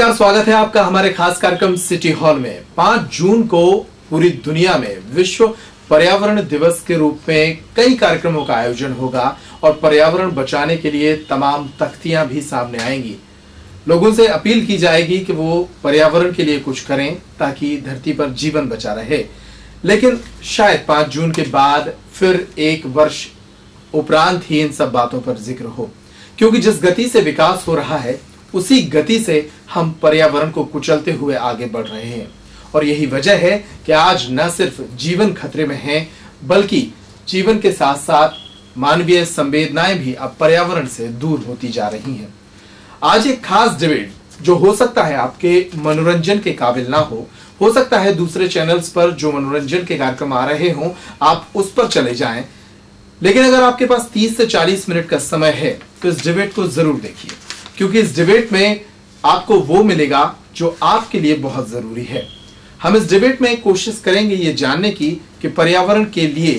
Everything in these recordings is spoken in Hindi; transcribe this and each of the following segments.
नमस्कार, स्वागत है आपका हमारे खास कार्यक्रम सिटी हॉल में। 5 जून को पूरी दुनिया में विश्व पर्यावरण दिवस के रूप में कई कार्यक्रमों का आयोजन होगा और पर्यावरण बचाने के लिए तमाम तख्तियां भी सामने आएंगी। लोगों से अपील की जाएगी कि वो पर्यावरण के लिए कुछ करें ताकि धरती पर जीवन बचा रहे। लेकिन शायद 5 जून के बाद फिर एक वर्ष उपरांत ही इन सब बातों पर जिक्र हो, क्योंकि जिस गति से विकास हो रहा है उसी गति से हम पर्यावरण को कुचलते हुए आगे बढ़ रहे हैं। और यही वजह है कि आज न सिर्फ जीवन खतरे में है, बल्कि जीवन के साथ साथ मानवीय संवेदनाएं भी अब पर्यावरण से दूर होती जा रही हैं। आज एक खास डिबेट जो हो सकता है आपके मनोरंजन के काबिल ना हो सकता है दूसरे चैनल्स पर जो मनोरंजन के कार्यक्रम आ रहे हों आप उस पर चले जाएं, लेकिन अगर आपके पास 30 से 40 मिनट का समय है तो इस डिबेट को जरूर देखिए, क्योंकि इस डिबेट में आपको वो मिलेगा जो आपके लिए बहुत जरूरी है। हम इस डिबेट में कोशिश करेंगे ये जानने की कि पर्यावरण के लिए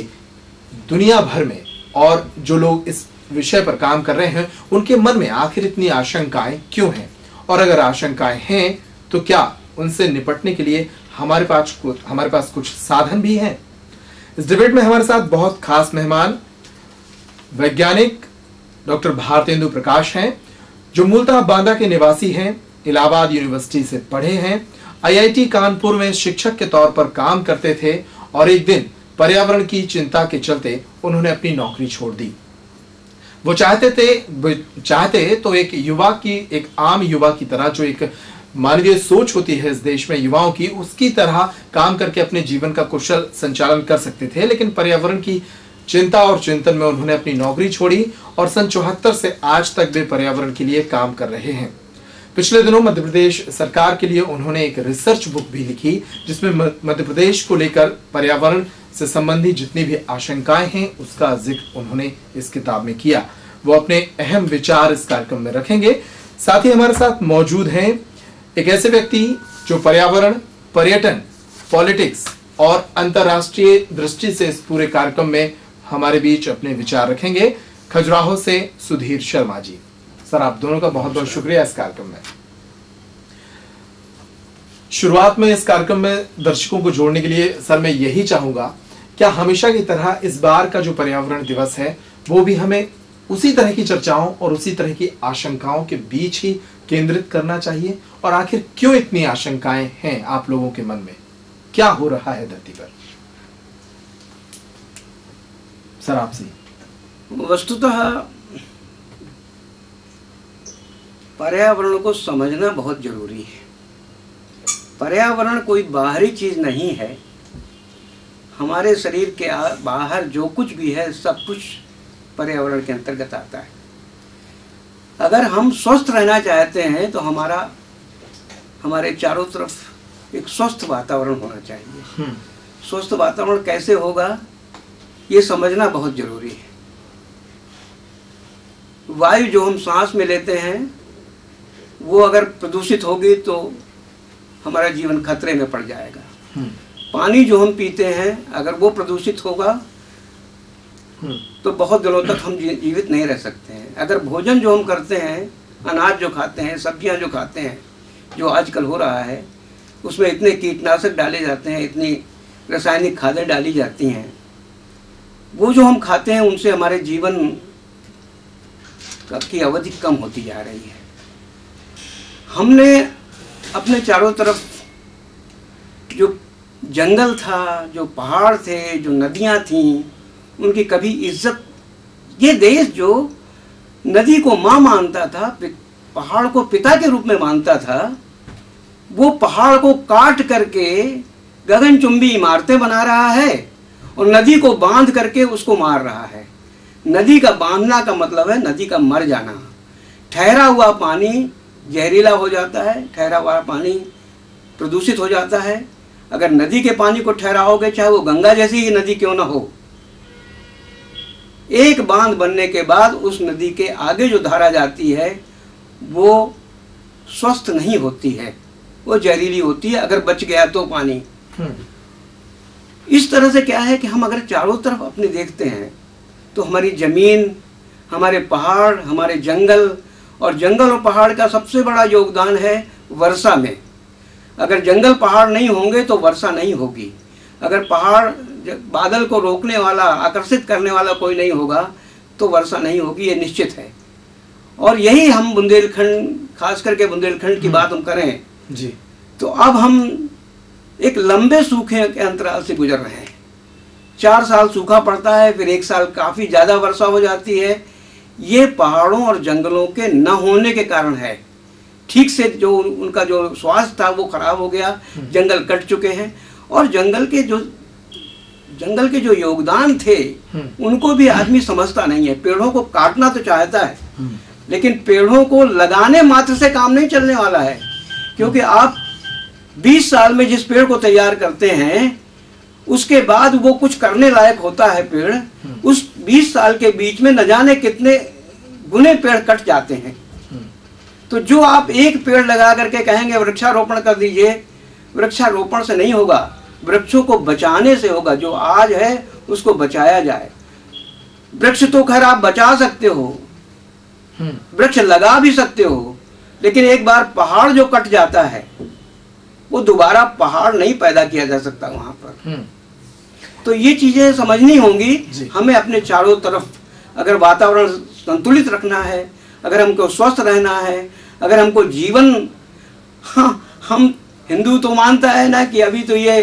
दुनिया भर में और जो लोग इस विषय पर काम कर रहे हैं उनके मन में आखिर इतनी आशंकाएं क्यों हैं, और अगर आशंकाएं हैं तो क्या उनसे निपटने के लिए हमारे पास कुछ साधन भी हैं। इस डिबेट में हमारे साथ बहुत खास मेहमान वैज्ञानिक डॉक्टर भारतेंदु प्रकाश हैं, जो मूलतः बांदा के निवासी हैं, इलाहाबाद यूनिवर्सिटी से पढ़े हैं, आईआईटी कानपुर में शिक्षक के तौर पर काम करते थे और एक दिन पर्यावरण की चिंता के चलते उन्होंने अपनी नौकरी छोड़ दी। वो चाहते तो एक आम युवा की तरह, जो एक मानवीय सोच होती है इस देश में युवाओं की, उसकी तरह काम करके अपने जीवन का कुशल संचालन कर सकते थे। लेकिन पर्यावरण की चिंता और चिंतन में उन्होंने अपनी नौकरी छोड़ी और सन 74 से आज तक वे पर्यावरण के लिए काम कर रहे हैं। पिछले दिनों मध्य प्रदेश सरकार के लिए उन्होंने एक रिसर्च बुक भी लिखी, जिसमें मध्य प्रदेश को लेकर पर्यावरण से संबंधी जितनी भी आशंकाएं हैं उसका जिक्र उन्होंने इस किताब में किया। वो अपने अहम विचार इस कार्यक्रम में रखेंगे। साथ ही हमारे साथ मौजूद हैं एक ऐसे व्यक्ति जो पर्यावरण, पर्यटन, पॉलिटिक्स और अंतरराष्ट्रीय दृष्टि से इस पूरे कार्यक्रम में हमारे बीच अपने विचार रखेंगे। खजुराहो से सुधीर शर्मा जी। सर, आप दोनों का बहुत बहुत शुक्रिया इस कार्यक्रम में। शुरुआत में इस कार्यक्रम में दर्शकों को जोड़ने के लिए सर मैं यही चाहूंगा, क्या हमेशा की तरह इस बार का जो पर्यावरण दिवस है वो भी हमें उसी तरह की चर्चाओं और उसी तरह की आशंकाओं के बीच ही केंद्रित करना चाहिए, और आखिर क्यों इतनी आशंकाएं हैं आप लोगों के मन में? क्या हो रहा है धरती पर? सर, आपसे। वस्तुतः पर्यावरण को समझना बहुत जरूरी है। पर्यावरण कोई बाहरी चीज नहीं है। हमारे शरीर के बाहर जो कुछ भी है सब कुछ पर्यावरण के अंतर्गत आता है। अगर हम स्वस्थ रहना चाहते हैं तो हमारे चारों तरफ एक स्वस्थ वातावरण होना चाहिए। स्वस्थ वातावरण कैसे होगा ये समझना बहुत जरूरी है। वायु जो हम सांस में लेते हैं वो अगर प्रदूषित होगी तो हमारा जीवन खतरे में पड़ जाएगा। पानी जो हम पीते हैं अगर वो प्रदूषित होगा तो बहुत दिनों तक हम जीवित नहीं रह सकते हैं। अगर भोजन जो हम करते हैं, अनाज जो खाते हैं, सब्जियां जो खाते हैं, जो आजकल हो रहा है, उसमें इतने कीटनाशक डाले जाते हैं, इतनी रासायनिक खादें डाली जाती हैं, वो जो हम खाते हैं उनसे हमारे जीवन की अवधि कम होती जा रही है। हमने अपने चारों तरफ जो जंगल था, जो पहाड़ थे, जो नदियां थीं, उनकी कभी इज्जत, ये देश जो नदी को माँ मानता था, पहाड़ को पिता के रूप में मानता था, वो पहाड़ को काट करके गगनचुंबी इमारतें बना रहा है और नदी को बांध करके उसको मार रहा है। नदी का बांधना का मतलब है नदी का मर जाना। ठहरा हुआ पानी जहरीला हो जाता है, ठहरा हुआ पानी प्रदूषित हो जाता है। अगर नदी के पानी को ठहराओगे, चाहे वो गंगा जैसी ही नदी क्यों ना हो, एक बांध बनने के बाद उस नदी के आगे जो धारा जाती है वो स्वस्थ नहीं होती है, वो जहरीली होती है अगर बच गया तो पानी। इस तरह से क्या है कि हम अगर चारों तरफ अपने देखते हैं तो हमारी जमीन, हमारे पहाड़, हमारे जंगल, और जंगल और पहाड़ का सबसे बड़ा योगदान है वर्षा में। अगर जंगल पहाड़ नहीं होंगे तो वर्षा नहीं होगी। अगर पहाड़ बादल को रोकने वाला, आकर्षित करने वाला कोई नहीं होगा तो वर्षा नहीं होगी, ये निश्चित है। और यही हम बुंदेलखंड, खास करके बुंदेलखंड की बात हम करें जी, तो अब हम एक लंबे सूखे के अंतराल से गुजर रहे हैं। 4 साल सूखा पड़ता है, फिर 1 साल काफ़ी ज़्यादा वर्षा हो जाती है। ये पहाड़ों और जंगलों के न होने के कारण है। ठीक से जो उनका जो स्वास्थ्य था वो खराब हो गया, जंगल कट चुके हैं। और जंगल के जो योगदान थे उनको भी आदमी समझता नहीं है। पेड़ों को काटना तो चाहता है, लेकिन पेड़ों को लगाने मात्र से काम नहीं चलने वाला है। क्योंकि आप 20 साल में जिस पेड़ को तैयार करते हैं उसके बाद वो कुछ करने लायक होता है पेड़, उस 20 साल के बीच में न जाने कितने गुने पेड़ कट जाते हैं। तो जो आप एक पेड़ लगा करके कहेंगे वृक्षारोपण कर दीजिए, वृक्षारोपण से नहीं होगा, वृक्षों को बचाने से होगा। जो आज है उसको बचाया जाए। वृक्ष तो खैर आप बचा सकते हो, वृक्ष लगा भी सकते हो, लेकिन एक बार पहाड़ जो कट जाता है वो दोबारा पहाड़ नहीं पैदा किया जा सकता वहां पर। तो ये चीजें समझनी होंगी हमें। अपने चारों तरफ अगर वातावरण संतुलित रखना है, अगर हमको स्वस्थ रहना है, अगर हमको जीवन, हम हिंदू तो मानता है ना कि अभी तो ये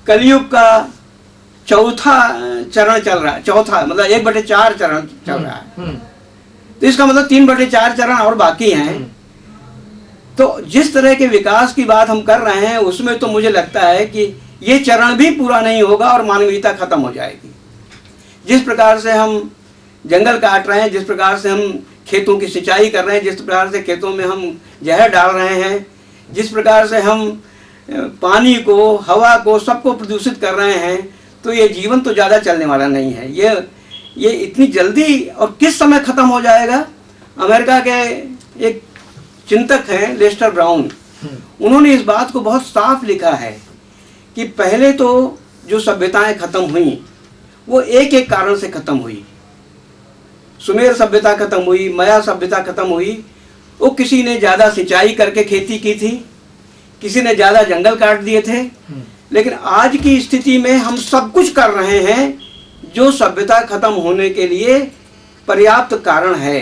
कलयुग का चौथा चरण चल रहा है, चौथा मतलब 1/4 चरण चल रहा है। तो इसका मतलब 3/4 चरण और बाकी हैं। तो जिस तरह के विकास की बात हम कर रहे हैं उसमें तो मुझे लगता है कि ये चरण भी पूरा नहीं होगा और मानवीयता खत्म हो जाएगी। जिस प्रकार से हम जंगल काट रहे हैं, जिस प्रकार से हम खेतों की सिंचाई कर रहे हैं, जिस प्रकार से खेतों में हम जहर डाल रहे हैं, जिस प्रकार से हम पानी को, हवा को, सबको प्रदूषित कर रहे हैं, तो ये जीवन तो ज़्यादा चलने वाला नहीं है। ये इतनी जल्दी और किस समय ख़त्म हो जाएगा। अमेरिका के एक चिंतक हैं लेस्टर ब्राउन, उन्होंने इस बात को बहुत साफ लिखा है कि पहले तो जो सभ्यताएं खत्म हुई वो एक एक कारण से खत्म हुई। सुमेर सभ्यता खत्म हुई, माया सभ्यता खत्म हुई। वो किसी ने ज़्यादा सिंचाई करके खेती की थी, किसी ने ज़्यादा जंगल काट दिए थे। लेकिन आज की स्थिति में हम सब कुछ कर रहे हैं जो सभ्यता खत्म होने के लिए पर्याप्त कारण है।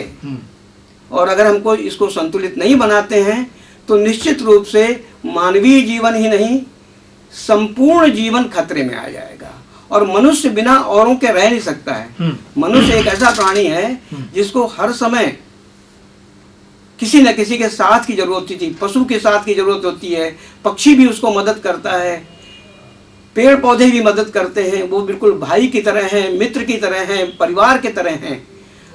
और अगर हमको इसको संतुलित नहीं बनाते हैं तो निश्चित रूप से मानवीय जीवन ही नहीं, संपूर्ण जीवन खतरे में आ जाएगा। और मनुष्य बिना औरों के रह नहीं सकता है। मनुष्य एक ऐसा प्राणी है जिसको हर समय किसी न किसी के साथ की जरूरत होती थी। पशु के साथ की जरूरत होती है, पक्षी भी उसको मदद करता है, पेड़ पौधे भी मदद करते हैं। वो बिल्कुल भाई की तरह हैं, मित्र की तरह हैं, परिवार की तरह हैं।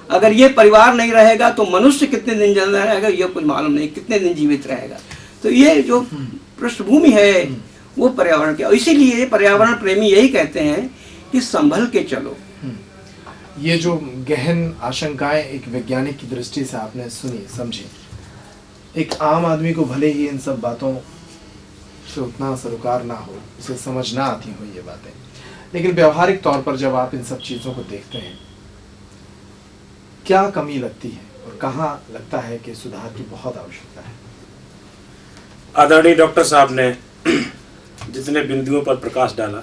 अगर ये परिवार नहीं रहेगा तो मनुष्य कितने दिन जिंदा रहेगा ये कुछ मालूम नहीं, कितने दिन जीवित रहेगा। तो ये जो पृष्ठभूमि है वो पर्यावरण की, इसीलिए पर्यावरण प्रेमी यही कहते हैं कि संभल के चलो। ये जो गहन आशंकाएं एक वैज्ञानिक की दृष्टि से आपने सुनी, समझी, एक आम आदमी को भले ही इन सब बातों से उतना सरोकार ना हो, उसे समझ ना आती हो ये बातें, लेकिन व्यवहारिक तौर पर जब आप इन सब चीजों को देखते हैं क्या कमी लगती है और कहाँ लगता है कि सुधार की बहुत आवश्यकता है? आदरणीय डॉक्टर साहब ने जितने बिंदुओं पर प्रकाश डाला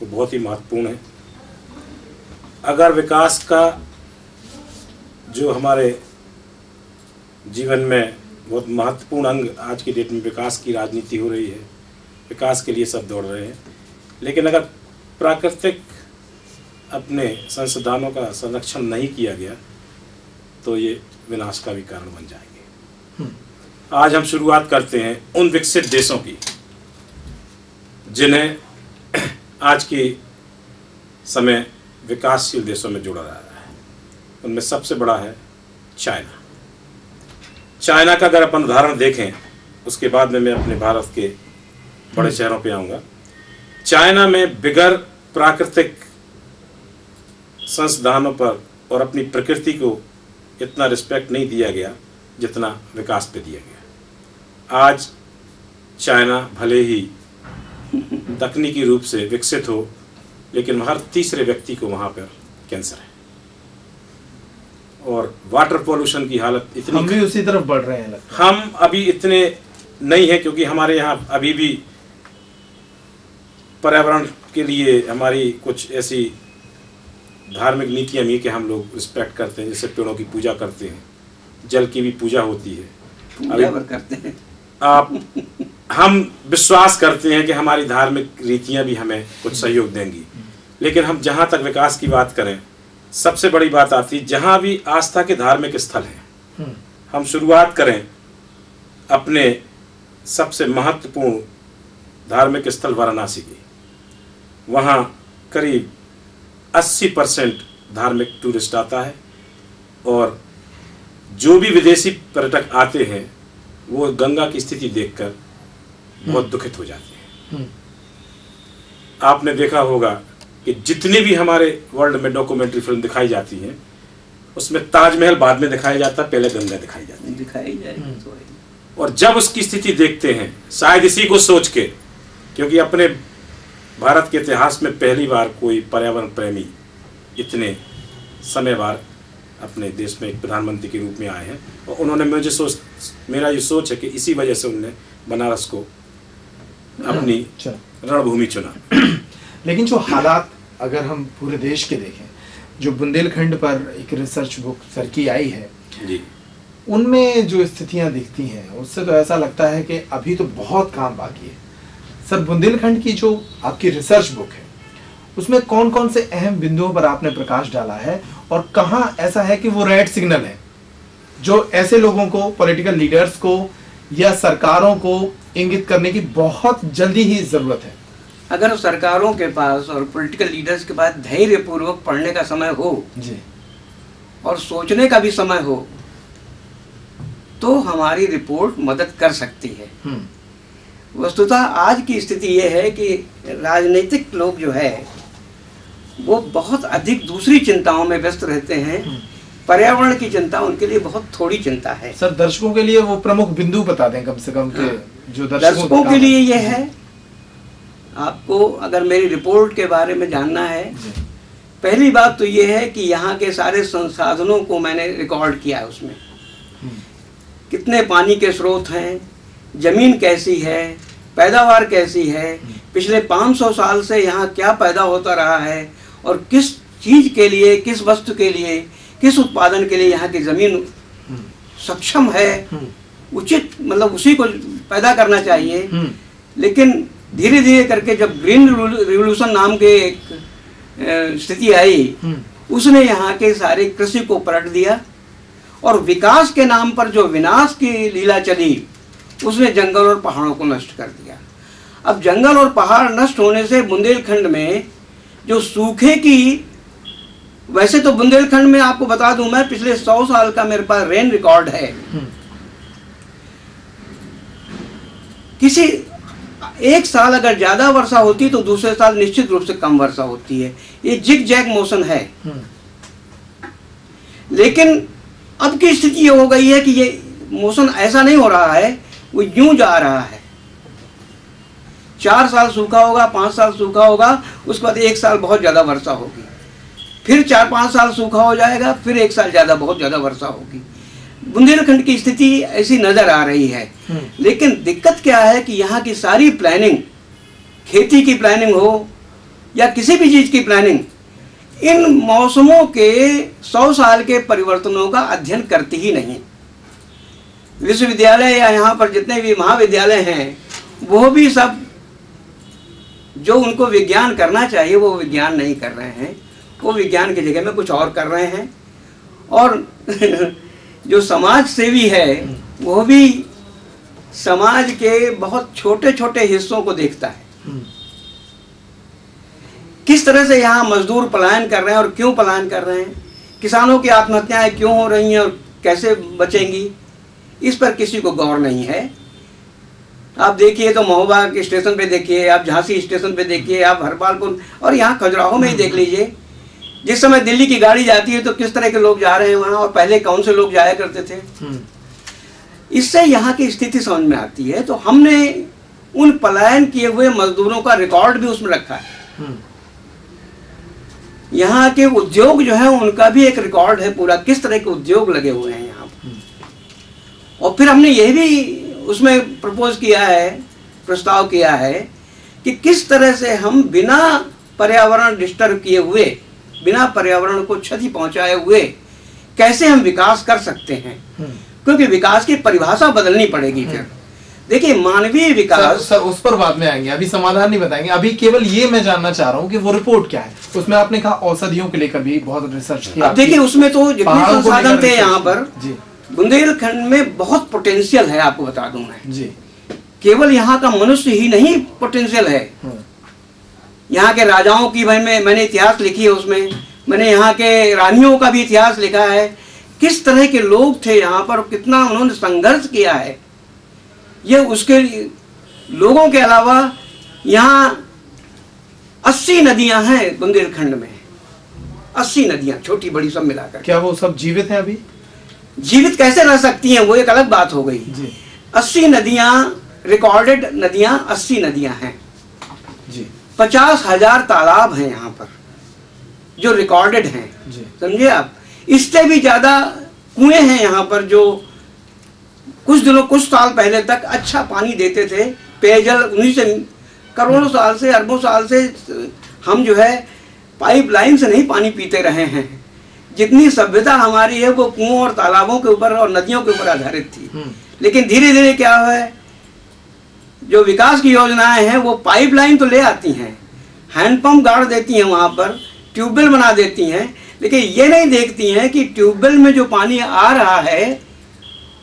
वो बहुत ही महत्वपूर्ण है। अगर विकास का जो हमारे जीवन में बहुत महत्वपूर्ण अंग आज की डेट में विकास की राजनीति हो रही है, विकास के लिए सब दौड़ रहे हैं, लेकिन अगर प्राकृतिक अपने संसाधनों का संरक्षण नहीं किया गया तो ये विनाश का भी कारण बन जाएंगे। आज हम शुरुआत करते हैं उन विकसित देशों की जिन्हें आज के समय विकासशील देशों में जोड़ा जा रहा है। उनमें सबसे बड़ा है चाइना। चाइना का अगर अपन उदाहरण देखें, उसके बाद में मैं अपने भारत के बड़े शहरों पे आऊँगा। चाइना में बिगर प्राकृतिक संसाधनों पर और अपनी प्रकृति को इतना रिस्पेक्ट नहीं दिया गया जितना विकास पे दिया गया। आज चाइना भले ही तकनीकी रूप से विकसित हो, लेकिन हर तीसरे व्यक्ति को वहाँ पर कैंसर है और वाटर पोल्यूशन की हालत इतनी, हम भी उसी तरफ बढ़ रहे हैं। हम अभी इतने नहीं है, क्योंकि हमारे यहाँ अभी भी पर्यावरण के लिए हमारी कुछ ऐसी धार्मिक नीतियाँ भी कि हम लोग रिस्पेक्ट करते हैं, जैसे पेड़ों की पूजा करते हैं, जल की भी पूजा होती है, पूजा करते हैं हम विश्वास करते हैं कि हमारी धार्मिक रीतियाँ भी हमें कुछ सहयोग देंगी। लेकिन हम जहाँ तक विकास की बात करें, सबसे बड़ी बात आती है जहाँ भी आस्था के धार्मिक स्थल हैं, हम शुरुआत करें अपने सबसे महत्वपूर्ण धार्मिक स्थल वाराणसी की। वहाँ करीब 80% धार्मिक टूरिस्ट आता है, और जो भी विदेशी पर्यटक आते हैं वो गंगा की स्थिति देखकर बहुत दुखित हो जाते हैं। आपने देखा होगा कि जितनी भी हमारे वर्ल्ड में डॉक्यूमेंट्री फिल्म दिखाई जाती हैं, उसमें ताजमहल बाद में दिखाया जाता है, पहले गंगा दिखाई जाती है, दिखाई जाए। और जब उसकी स्थिति देखते हैं, शायद इसी को सोच के, क्योंकि अपने भारत के इतिहास में पहली बार कोई पर्यावरण प्रेमी इतने समय बाद अपने देश में एक प्रधानमंत्री के रूप में आए हैं, और उन्होंने मेरा ये सोच है कि इसी वजह से उन्होंने बनारस को अपनी रणभूमि चुना। लेकिन जो हालात अगर हम पूरे देश के देखें, जो बुंदेलखंड पर एक रिसर्च बुक सर की आई है जी, उनमें जो स्थितियां दिखती हैं, उससे तो ऐसा लगता है कि अभी तो बहुत काम बाकी है। सर, बुंदेलखंड की जो आपकी रिसर्च बुक है, उसमें कौन कौन से अहम बिंदुओं पर आपने प्रकाश डाला है, और कहाँ ऐसा है कि वो रेड सिग्नल है जो ऐसे लोगों को, पॉलिटिकल लीडर्स को या सरकारों को इंगित करने की बहुत जल्दी ही जरूरत है? अगर सरकारों के पास और पॉलिटिकल लीडर्स के पास धैर्य पूर्वक पढ़ने का समय हो जी, और सोचने का भी समय हो, तो हमारी रिपोर्ट मदद कर सकती है। वस्तुतः आज की स्थिति ये है कि राजनीतिक लोग जो है वो बहुत अधिक दूसरी चिंताओं में व्यस्त रहते हैं। पर्यावरण की चिंता उनके लिए बहुत थोड़ी चिंता है। सर, दर्शकों के लिए वो प्रमुख बिंदु बता दें कम से कम के जो दर्शकों के लिए ये है, आपको अगर मेरी रिपोर्ट के बारे में जानना है, पहली बात तो ये है कि यहाँ के सारे संसाधनों को मैंने रिकॉर्ड किया है। उसमें कितने पानी के स्रोत हैं, जमीन कैसी है, पैदावार कैसी है, पिछले 500 साल से यहाँ क्या पैदा होता रहा है, और किस चीज के लिए, किस वस्तु के लिए, किस उत्पादन के लिए यहाँ की जमीन सक्षम है, उचित मतलब उसी को पैदा करना चाहिए। लेकिन धीरे धीरे करके जब ग्रीन रिवोल्यूशन नाम के एक स्थिति आई, उसने यहाँ के सारे कृषि को पलट दिया, और विकास के नाम पर जो विनाश की लीला चली, उसने जंगल और पहाड़ों को नष्ट कर दिया। अब जंगल और पहाड़ नष्ट होने से बुंदेलखंड में जो सूखे की, वैसे तो बुंदेलखंड में आपको बता दूं मैं, पिछले 100 साल का मेरे पास रेन रिकॉर्ड है। किसी एक साल अगर ज्यादा वर्षा होती तो दूसरे साल निश्चित रूप से कम वर्षा होती है। ये जिग जैग मोशन है। लेकिन अब की स्थिति ये हो गई है कि ये मोशन ऐसा नहीं हो रहा है, वो यूं जा रहा है। 4 साल सूखा होगा, 5 साल सूखा होगा, उसके बाद 1 साल बहुत ज्यादा वर्षा होगी, फिर 4-5 साल सूखा हो जाएगा, फिर 1 साल ज्यादा बहुत ज्यादा वर्षा होगी। बुंदेलखंड की स्थिति ऐसी नजर आ रही है। लेकिन दिक्कत क्या है कि यहाँ की सारी प्लानिंग, खेती की प्लानिंग हो या किसी भी चीज की प्लानिंग, इन मौसमों के 100 साल के परिवर्तनों का अध्ययन करती ही नहीं। विश्वविद्यालय या यहाँ पर जितने भी महाविद्यालय हैं, वो भी सब जो उनको विज्ञान करना चाहिए वो विज्ञान नहीं कर रहे हैं। वो विज्ञान की जगह में कुछ और कर रहे हैं। और जो समाज सेवी है वो भी समाज के बहुत छोटे छोटे हिस्सों को देखता है। किस तरह से यहाँ मजदूर पलायन कर रहे हैं और क्यों पलायन कर रहे हैं, किसानों की आत्महत्याएं क्यों हो रही हैं और कैसे बचेंगी, इस पर किसी को गौर नहीं है। आप देखिए तो महोबा के स्टेशन पे देखिए, आप झांसी स्टेशन पे देखिए, आप हरपालपुर और यहाँ खजुराहो में ही देख लीजिए। जिस समय दिल्ली की गाड़ी जाती है तो किस तरह के लोग जा रहे हैं वहाँ, और पहले कौन से लोग जाया करते थे। इससे यहाँ की स्थिति समझ में आती है। तो हमने उन पलायन किए हुए मजदूरों का रिकॉर्ड भी उसमें रखा है। यहाँ के उद्योग जो है उनका भी एक रिकॉर्ड है पूरा, किस तरह के उद्योग लगे हुए हैं यहाँ। और फिर हमने ये भी उसमें प्रपोज किया है, प्रस्ताव किया है कि किस तरह से हम बिना पर्यावरण डिस्टर्ब किए हुए, बिना पर्यावरण को क्षति पहुंचाए हुए कैसे हम विकास कर सकते हैं, क्योंकि विकास की परिभाषा बदलनी पड़ेगी। फिर देखिए मानवीय विकास सर उस पर बाद में आएंगे, अभी समाधान नहीं बताएंगे। अभी केवल ये मैं जानना चाह रहा हूँ कि वो रिपोर्ट क्या है। उसमें आपने कहा औषधियों को लेकर भी बहुत रिसर्च किया। अब देखिए उसमें तो जितने संसाधन थे यहाँ पर, बुंदेलखंड में बहुत पोटेंशियल है। आपको बता दूं मैं जी, केवल यहाँ का मनुष्य ही नहीं पोटेंशियल है, यहाँ के राजाओं की मैंने इतिहास लिखी है, उसमें मैंने यहाँ के रानियों का भी इतिहास लिखा है, किस तरह के लोग थे यहाँ पर, कितना उन्होंने संघर्ष किया है। ये उसके लोगों के अलावा यहाँ 80 नदियां हैं बुंदेलखंड में, 80 नदियां छोटी बड़ी सब मिलाकर। क्या वो सब जीवित हैं अभी? जीवित कैसे रह सकती हैं, वो एक अलग बात हो गई जी। 80 नदियां रिकॉर्डेड नदियां 80 नदियां हैं जी। 50,000 तालाब हैं यहाँ पर जो रिकॉर्डेड हैं, समझे आप। इससे भी ज्यादा कुएं हैं यहाँ पर जो कुछ साल पहले तक अच्छा पानी देते थे, पेयजल। उन्हीं से करोड़ों साल से, अरबों साल से हम जो है पाइपलाइन से नहीं पानी पीते रहे हैं। जितनी सभ्यता हमारी है वो कुओं और तालाबों के ऊपर और नदियों के ऊपर आधारित थी। लेकिन धीरे धीरे क्या है, जो विकास की योजनाएं हैं वो पाइपलाइन तो ले आती हैं, हैंडपंप गाड़ देती हैं, वहां पर ट्यूबवेल बना देती हैं, लेकिन ये नहीं देखती हैं कि ट्यूबवेल में जो पानी आ रहा है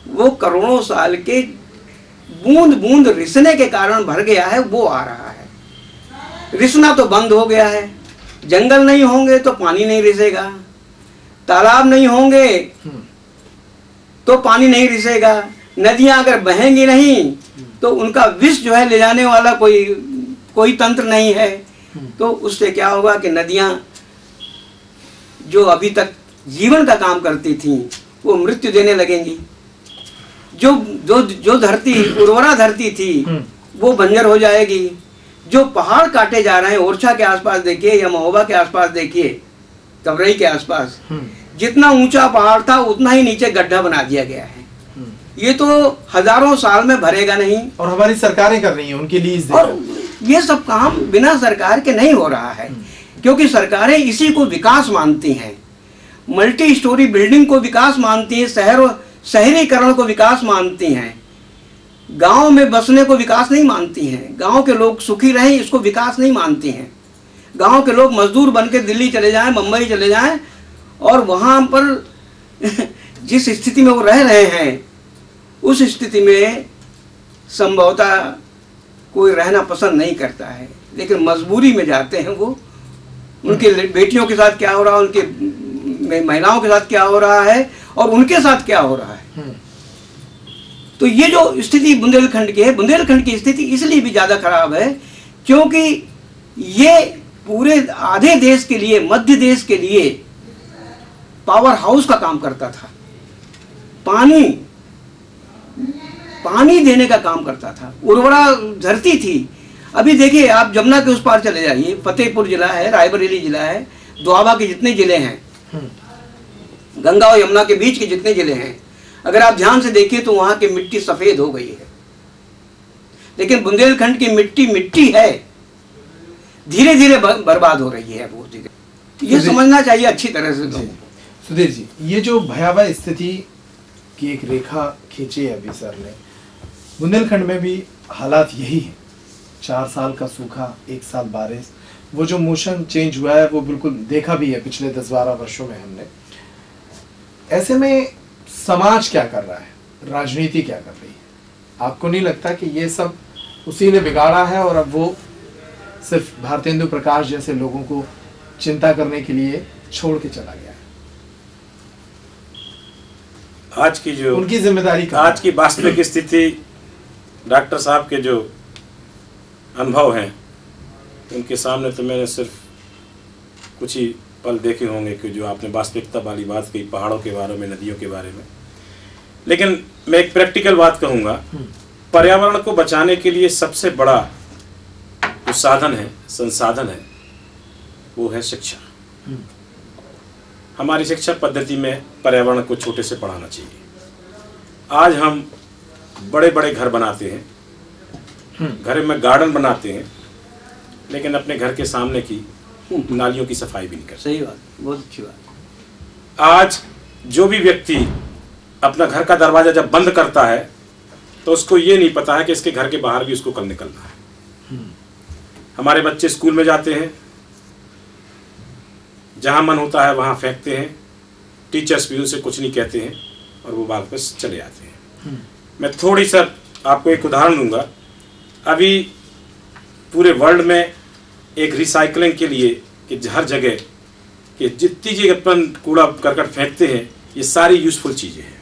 वो करोड़ों साल के बूंद बूंद रिसने के कारण भर गया है, वो आ रहा है। रिसना तो बंद हो गया है, जंगल नहीं होंगे तो पानी नहीं रिसेगा, तालाब नहीं होंगे तो पानी नहीं रिसेगा, नदियां अगर बहेंगी नहीं तो उनका विष जो है ले जाने वाला कोई तंत्र नहीं है। तो उससे क्या होगा कि नदियां जो अभी तक जीवन का काम करती थीं वो मृत्यु देने लगेंगी। जो धरती उर्वरा धरती थी वो बंजर हो जाएगी। जो पहाड़ काटे जा रहे हैं, ओरछा के आसपास देखिए या महोबा के आसपास देखिए, तबरई के आसपास, जितना ऊंचा पहाड़ था उतना ही नीचे गड्ढा बना दिया गया है। ये तो हजारों साल में भरेगा नहीं, और हमारी सरकारें कर रही हैं उनके लिए। और ये सब काम बिना सरकार के नहीं हो रहा है, क्योंकि सरकारें इसी को विकास मानती हैं, मल्टी स्टोरी बिल्डिंग को विकास मानती हैं, शहरीकरण को विकास मानती हैं, गांव में बसने को विकास नहीं मानती हैं, गांव के लोग सुखी रहें इसको विकास नहीं मानती हैं। गांव के लोग मजदूर बन के दिल्ली चले जाएं, मुंबई चले जाएं, और वहां पर जिस स्थिति में वो रह रहे हैं उस स्थिति में संभवतः कोई रहना पसंद नहीं करता है, लेकिन मजबूरी में जाते हैं वो। उनके बेटियों के साथ क्या हो रहा है, उनके महिलाओं के साथ क्या हो रहा है, और उनके साथ क्या हो रहा है। तो ये जो स्थिति बुंदेलखंड की है, बुंदेलखंड की स्थिति इसलिए भी ज्यादा खराब है क्योंकि ये पूरे आधे देश के लिए, मध्य देश के लिए पावर हाउस का काम करता था, पानी देने का काम करता था, उर्वरा धरती थी। अभी देखिए आप जमुना के उस पार चले जाइए, फतेहपुर जिला है, रायबरेली जिला है, दोआबा के जितने जिले हैं, गंगा और यमुना के बीच के जितने जिले हैं, अगर आप ध्यान से देखिए तो वहां की मिट्टी सफेद हो गई है, लेकिन बुंदेलखंड की मिट्टी है, धीरे धीरे बर्बाद हो रही है वो धीरे। ये समझना चाहिए अच्छी तरह से। सुधीर जी, ये जो भयावह स्थिति की एक रेखा खींची है अभी सर ने, बुंदेलखंड में भी हालात यही है। 4 साल का सूखा, 1 साल बारिश, वो जो मोशन चेंज हुआ है वो बिल्कुल देखा भी है पिछले 10-12 वर्षों में हमने। ऐसे में समाज क्या कर रहा है, राजनीति क्या कर रही है? आपको नहीं लगता कि ये सब उसी ने बिगाड़ा है और अब वो सिर्फ भारतेंदु प्रकाश जैसे लोगों को चिंता करने के लिए छोड़ के चला गया है? आज की जो उनकी जिम्मेदारी, आज की वास्तविक स्थिति, डॉक्टर साहब के जो अनुभव हैं उनके सामने तो मैंने सिर्फ कुछ ही पल देखे होंगे कि जो आपने वास्तविकता वाली बात कही, पहाड़ों के बारे में, नदियों के बारे में। लेकिन मैं एक प्रैक्टिकल बात कहूँगा, पर्यावरण को बचाने के लिए सबसे बड़ा जो साधन है, संसाधन है, वो है शिक्षा। हमारी शिक्षा पद्धति में पर्यावरण को छोटे से पढ़ाना चाहिए। आज हम बड़े बड़े घर बनाते हैं, घर में गार्डन बनाते हैं, लेकिन अपने घर के सामने की नालियों की सफाई भी नहीं करते। सही बात, बहुत अच्छी बात। आज जो भी व्यक्ति अपना घर का दरवाजा जब बंद करता है तो उसको ये नहीं पता है कि इसके घर के बाहर भी उसको कब निकलना है। हमारे बच्चे स्कूल में जाते हैं, जहां मन होता है वहां फेंकते हैं, टीचर्स भी उनसे कुछ नहीं कहते हैं और वो वापस चले जाते हैं। मैं थोड़ी सा आपको एक उदाहरण दूंगा। अभी पूरे वर्ल्ड में एक रिसाइकलिंग के लिए कि हर जगह कि जितनी जगह अपन कूड़ा करकट फेंकते हैं, ये सारी यूजफुल चीज़ें हैं।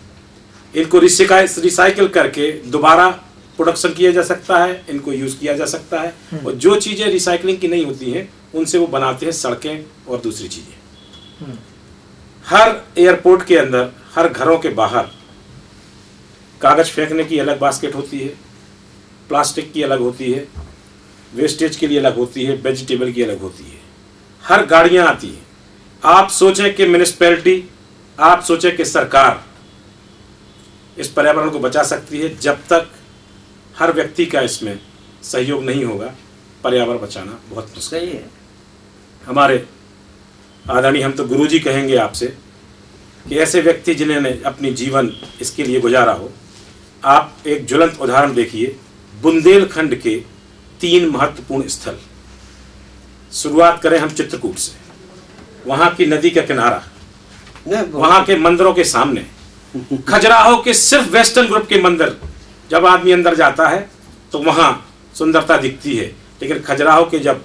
इनको रिसाइकिल करके दोबारा प्रोडक्शन किया जा सकता है, इनको यूज़ किया जा सकता है। और जो चीज़ें रिसाइकलिंग की नहीं होती हैं उनसे वो बनाते हैं सड़कें और दूसरी चीज़ें। हर एयरपोर्ट के अंदर, हर घरों के बाहर कागज़ फेंकने की अलग बास्केट होती है, प्लास्टिक की अलग होती है, वेस्टेज के लिए अलग होती है, वेजिटेबल की अलग होती है। हर गाड़ियां आती हैं। आप सोचें कि म्यूनिसिपैलिटी, आप सोचें कि सरकार इस पर्यावरण को बचा सकती है। जब तक हर व्यक्ति का इसमें सहयोग नहीं होगा, पर्यावरण बचाना बहुत मुश्किल है। हमारे आदरणीय, हम तो गुरुजी कहेंगे आपसे, कि ऐसे व्यक्ति जिन्होंने अपनी जीवन इसके लिए गुजारा हो। आप एक ज्वलंत उदाहरण देखिए, बुंदेलखंड के 3 महत्वपूर्ण स्थल। शुरुआत करें हम चित्रकूट से। वहां की नदी का किनारा, वहां के मंदिरों के सामने, खजुराहो के सिर्फ वेस्टर्न ग्रुप के मंदिर, जब आदमी अंदर जाता है तो वहां सुंदरता दिखती है, लेकिन खजुराहो के जब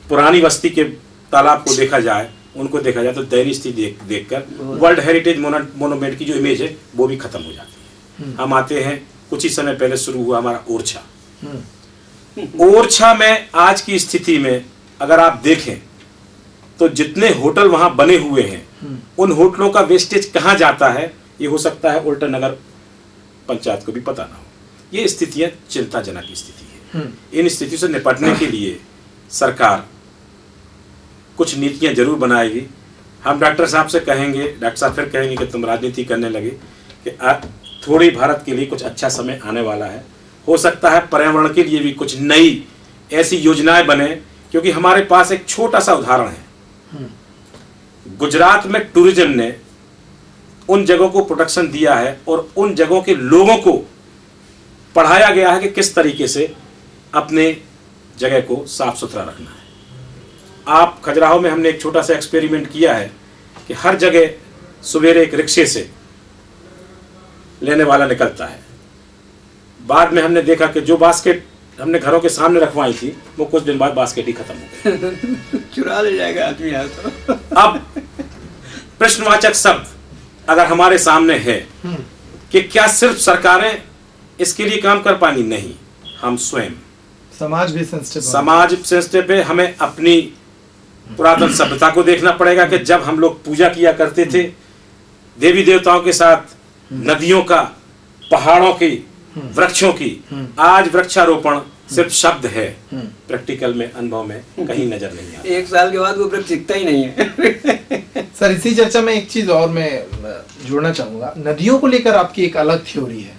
पुरानी बस्ती के तालाब को देखा जाए, उनको देखा जाए तो दयनीय स्थिति देखकर वर्ल्ड हेरिटेज मोनूमेंट की जो इमेज है वो भी खत्म हो जाती है। हम आते हैं, कुछ ही समय पहले शुरू हुआ हमारा ओरछा। ओरछा में आज की स्थिति में अगर आप देखें तो जितने होटल वहां बने हुए हैं, उन होटलों का वेस्टेज कहां जाता है ये हो सकता है उल्टा नगर पंचायत को भी पता ना हो। ये स्थितियां चिंताजनक स्थिति है। इन स्थितियों से निपटने के लिए सरकार कुछ नीतियां जरूर बनाएगी। हम डॉक्टर साहब से कहेंगे, डॉक्टर साहब फिर कहेंगे कि तुम राजनीति करने लगे, कि थोड़ी भारत के लिए कुछ अच्छा समय आने वाला है। हो सकता है पर्यावरण के लिए भी कुछ नई ऐसी योजनाएं बने, क्योंकि हमारे पास एक छोटा सा उदाहरण है। गुजरात में टूरिज्म ने उन जगहों को प्रोटेक्शन दिया है और उन जगहों के लोगों को पढ़ाया गया है कि किस तरीके से अपने जगह को साफ सुथरा रखना है। आप खजुराहो में हमने एक छोटा सा एक्सपेरिमेंट किया है कि हर जगह सवेरे एक रिक्शे से लेने वाला निकलता है। बाद में हमने देखा कि जो बास्केट हमने घरों के सामने रखवाई थी, वो कुछ दिन बाद बास्केट ही खत्म हो गई। चुरा ले जाएगा आदमी यहाँ तो। अब प्रश्नवाचक शब्द अगर हमारे सामने है कि क्या सिर्फ सरकारें इसके लिए काम कर पाएंगी? नहीं, हम स्वयं, समाज भी सेंसिटिव है। हमें अपनी पुरातन सभ्यता को देखना पड़ेगा कि जब हम लोग पूजा किया करते थे देवी देवताओं के साथ, नदियों का, पहाड़ों की, वृक्षों की, आज वृक्षारोपण सिर्फ शब्द है, प्रैक्टिकल में, अनुभव में कहीं नजर नहीं आता। 1 साल के बाद वो वृक्ष दिखता ही नहीं है। सर, इसी चर्चा में एक चीज और मैं जोड़ना चाहूंगा। नदियों को लेकर आपकी एक अलग थ्योरी है।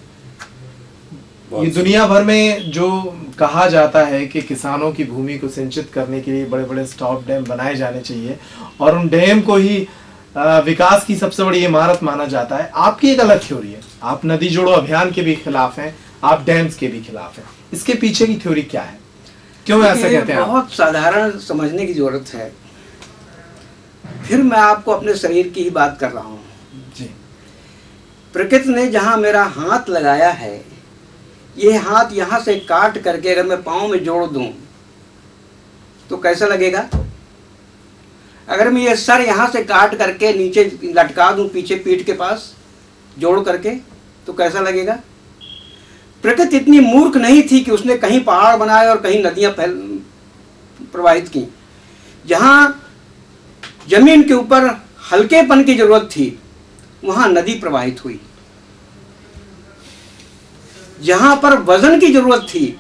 ये दुनिया भर में जो कहा जाता है कि किसानों की भूमि को सिंचित करने के लिए बड़े बड़े स्टॉप डैम बनाए जाने चाहिए और उन डैम को ही विकास की सबसे बड़ी इमारत माना जाता है। आपकी एक अलग थ्योरी है। आप नदी जोड़ो अभियान के भी खिलाफ हैं, आप डैम्स के भी खिलाफ हैं। इसके पीछे की थ्योरी क्या है, क्यों ऐसा कहते हैं? बहुत साधारण समझने की जरूरत है। फिर मैं आपको अपने शरीर की ही बात कर रहा हूँ जी। प्रकृति ने जहाँ मेरा हाथ लगाया है, ये हाथ यहाँ से काट करके अगर मैं पाँव में जोड़ दूं तो कैसा लगेगा? अगर मैं ये सर यहाँ से काट करके नीचे लटका दूं पीछे पीठ के पास जोड़ करके तो कैसा लगेगा? प्रकृति इतनी मूर्ख नहीं थी कि उसने कहीं पहाड़ बनाए और कहीं नदियां प्रवाहित की। जहाँ जमीन के ऊपर हल्केपन की जरूरत थी वहाँ नदी प्रवाहित हुई, जहाँ पर वजन की जरूरत थी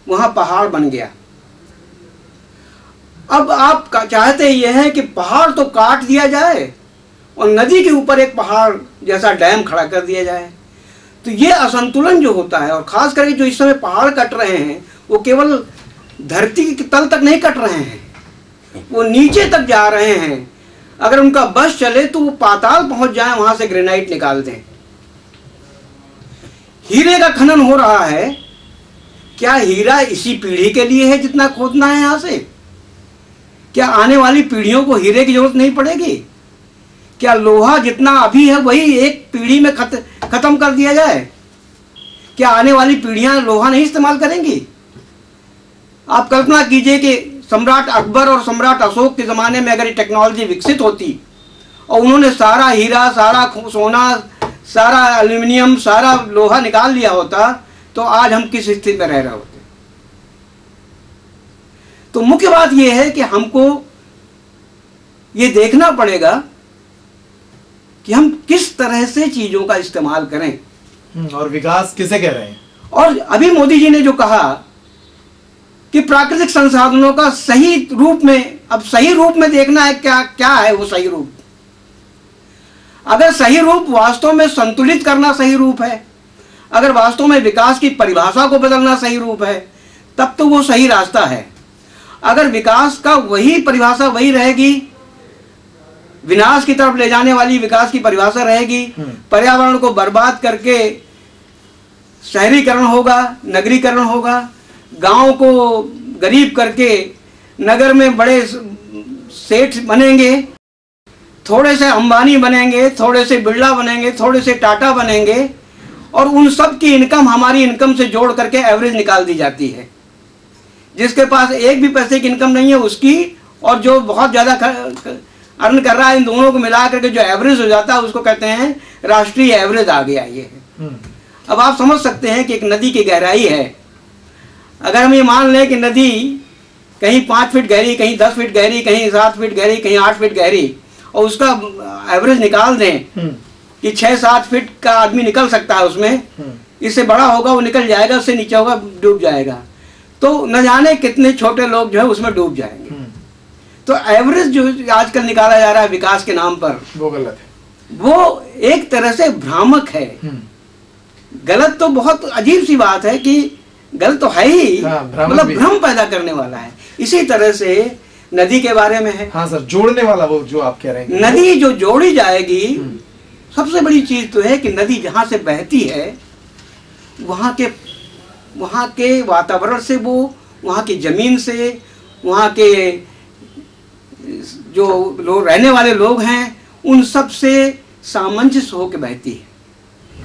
वहाँ पहाड़ बन गया। अब आप चाहते ये हैं कि पहाड़ तो काट दिया जाए और नदी के ऊपर एक पहाड़ जैसा डैम खड़ा कर दिया जाए, तो ये असंतुलन जो होता है, और खास करके जो इस समय पहाड़ कट रहे हैं, वो केवल धरती के तल तक नहीं कट रहे हैं, वो नीचे तक जा रहे हैं। अगर उनका बस चले तो वो पाताल पहुंच जाए, वहां से ग्रेनाइट निकाल दें। हीरे का खनन हो रहा है, क्या हीरा इसी पीढ़ी के लिए है जितना खोदना है यहां से? क्या आने वाली पीढ़ियों को हीरे की जरूरत नहीं पड़ेगी? क्या लोहा जितना अभी है वही एक पीढ़ी में खत्म कर दिया जाए? क्या आने वाली पीढ़ियां लोहा नहीं इस्तेमाल करेंगी? आप कल्पना कीजिए कि सम्राट अकबर और सम्राट अशोक के ज़माने में अगर ये टेक्नोलॉजी विकसित होती और उन्होंने सारा हीरा, सारा सोना, सारा एल्यूमिनियम, सारा लोहा निकाल लिया होता, तो आज हम किस स्थिति में रह रहे होते। तो मुख्य बात यह है कि हमको ये देखना पड़ेगा कि हम किस तरह से चीजों का इस्तेमाल करें। और विकास किसे कह रहे हैं? और अभी मोदी जी ने जो कहा कि प्राकृतिक संसाधनों का सही रूप में, अब सही रूप में देखना है, क्या है वो सही रूप। अगर सही रूप वास्तव में संतुलित करना सही रूप है, अगर वास्तव में विकास की परिभाषा को बदलना सही रूप है, तब तो वो सही रास्ता है। अगर विकास का वही परिभाषा वही रहेगी, विनाश की तरफ ले जाने वाली विकास की परिभाषा रहेगी, पर्यावरण को बर्बाद करके शहरीकरण होगा, नगरीकरण होगा, गांव को गरीब करके नगर में बड़े सेठ बनेंगे, थोड़े से अंबानी बनेंगे, थोड़े से बिरला बनेंगे, थोड़े से टाटा बनेंगे, और उन सब की इनकम हमारी इनकम से जोड़ करके एवरेज निकाल दी जाती है। जिसके पास एक भी पैसे की इनकम नहीं है उसकी, और जो बहुत ज़्यादा अर्न कर रहा है, इन दोनों को मिला करके जो एवरेज हो जाता है उसको कहते हैं राष्ट्रीय एवरेज आ गया ये है। अब आप समझ सकते हैं कि एक नदी की गहराई है, अगर हम ये मान लें कि नदी कहीं 5 फीट गहरी, कहीं 10 फीट गहरी, कहीं 7 फीट गहरी, कहीं 8 फीट गहरी, और उसका एवरेज निकाल दें कि 6-7 फीट का आदमी निकल सकता है उसमें, इससे बड़ा होगा वो निकल जाएगा, उससे नीचे होगा डूब जाएगा, तो न जाने कितने छोटे लोग जो है उसमें डूब जाएंगे। तो एवरेज जो आजकल निकाला जा रहा है विकास के नाम पर, वो गलत है, वो एक तरह से भ्रामक है। गलत तो बहुत अजीब सी बात है कि गलत तो है ही, मतलब भ्रम पैदा करने वाला है। इसी तरह से नदी के बारे में है। हाँ सर, जोड़ने वाला वो जो आप कह रहे हैं, नदी जो जोड़ी जाएगी, सबसे बड़ी चीज तो है कि नदी जहां से बहती है वहां के वातावरण से, वो वहां की जमीन से, वहां के जो लोग रहने वाले लोग हैं उन सब से सामंजस्य होकर बहती है।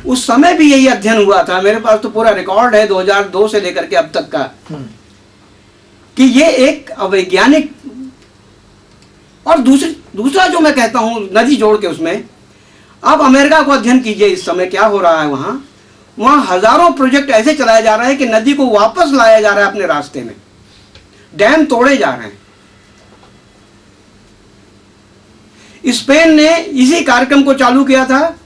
उस समय भी यही अध्ययन हुआ था, मेरे पास तो पूरा रिकॉर्ड है 2002 से लेकर के अब तक का, कि ये एक अवैज्ञानिक। और दूसरा जो मैं कहता हूं नदी जोड़ के, उसमें आप अमेरिका को अध्ययन कीजिए, इस समय क्या हो रहा है वहां हजारों प्रोजेक्ट ऐसे चलाए जा रहे हैं कि नदी को वापस लाया जा रहा है अपने रास्ते में, डैम तोड़े जा रहे हैं। स्पेन ने इसी कार्यक्रम को चालू किया था,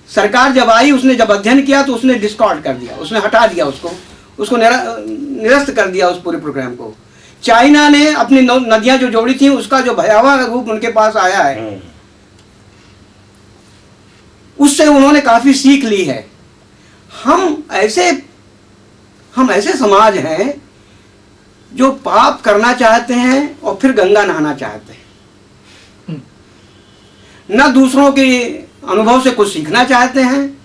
सरकार जब आई, उसने जब अध्ययन किया तो उसने डिस्कार्ड कर दिया, उसने हटा दिया, उसको निरस्त कर दिया उस पूरे प्रोग्राम को। चाइना ने अपनी नदियां जो जोड़ी थी उसका जो भयावह रूप उनके पास आया है, उससे उन्होंने काफी सीख ली है। हम ऐसे समाज हैं जो पाप करना चाहते हैं और फिर गंगा नहाना चाहते हैं, न दूसरों के अनुभव से कुछ सीखना चाहते हैं,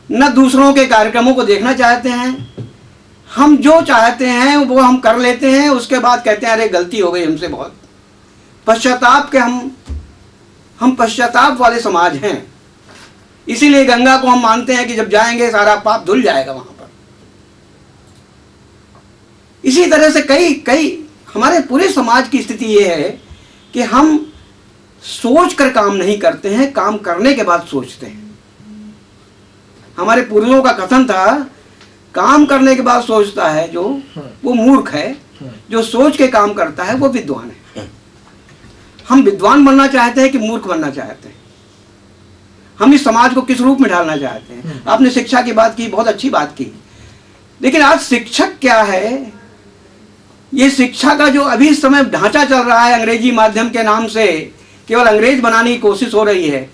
न दूसरों के कार्यक्रमों को देखना चाहते हैं। हम जो चाहते हैं वो हम कर लेते हैं, उसके बाद कहते हैं अरे गलती हो गई हमसे बहुत। पश्चाताप के हम पश्चाताप वाले समाज हैं। इसीलिए गंगा को हम मानते हैं कि जब जाएंगे सारा पाप धुल जाएगा वहां पर। इसी तरह से कई हमारे पूरे समाज की स्थिति ये है कि हम सोच कर काम नहीं करते हैं, काम करने के बाद सोचते हैं। हमारे पूर्वजों का कथन था, काम करने के बाद सोचता है जो, वो मूर्ख है, जो सोच के काम करता है वो विद्वान है। हम विद्वान बनना चाहते हैं कि मूर्ख बनना चाहते हैं? हम इस समाज को किस रूप में ढालना चाहते हैं? आपने शिक्षा की बात की, बहुत अच्छी बात की, लेकिन आज शिक्षक क्या है? ये शिक्षा का जो अभी इस समय ढांचा चल रहा है अंग्रेजी माध्यम के नाम से, केवल अंग्रेज बनाने की कोशिश हो रही है।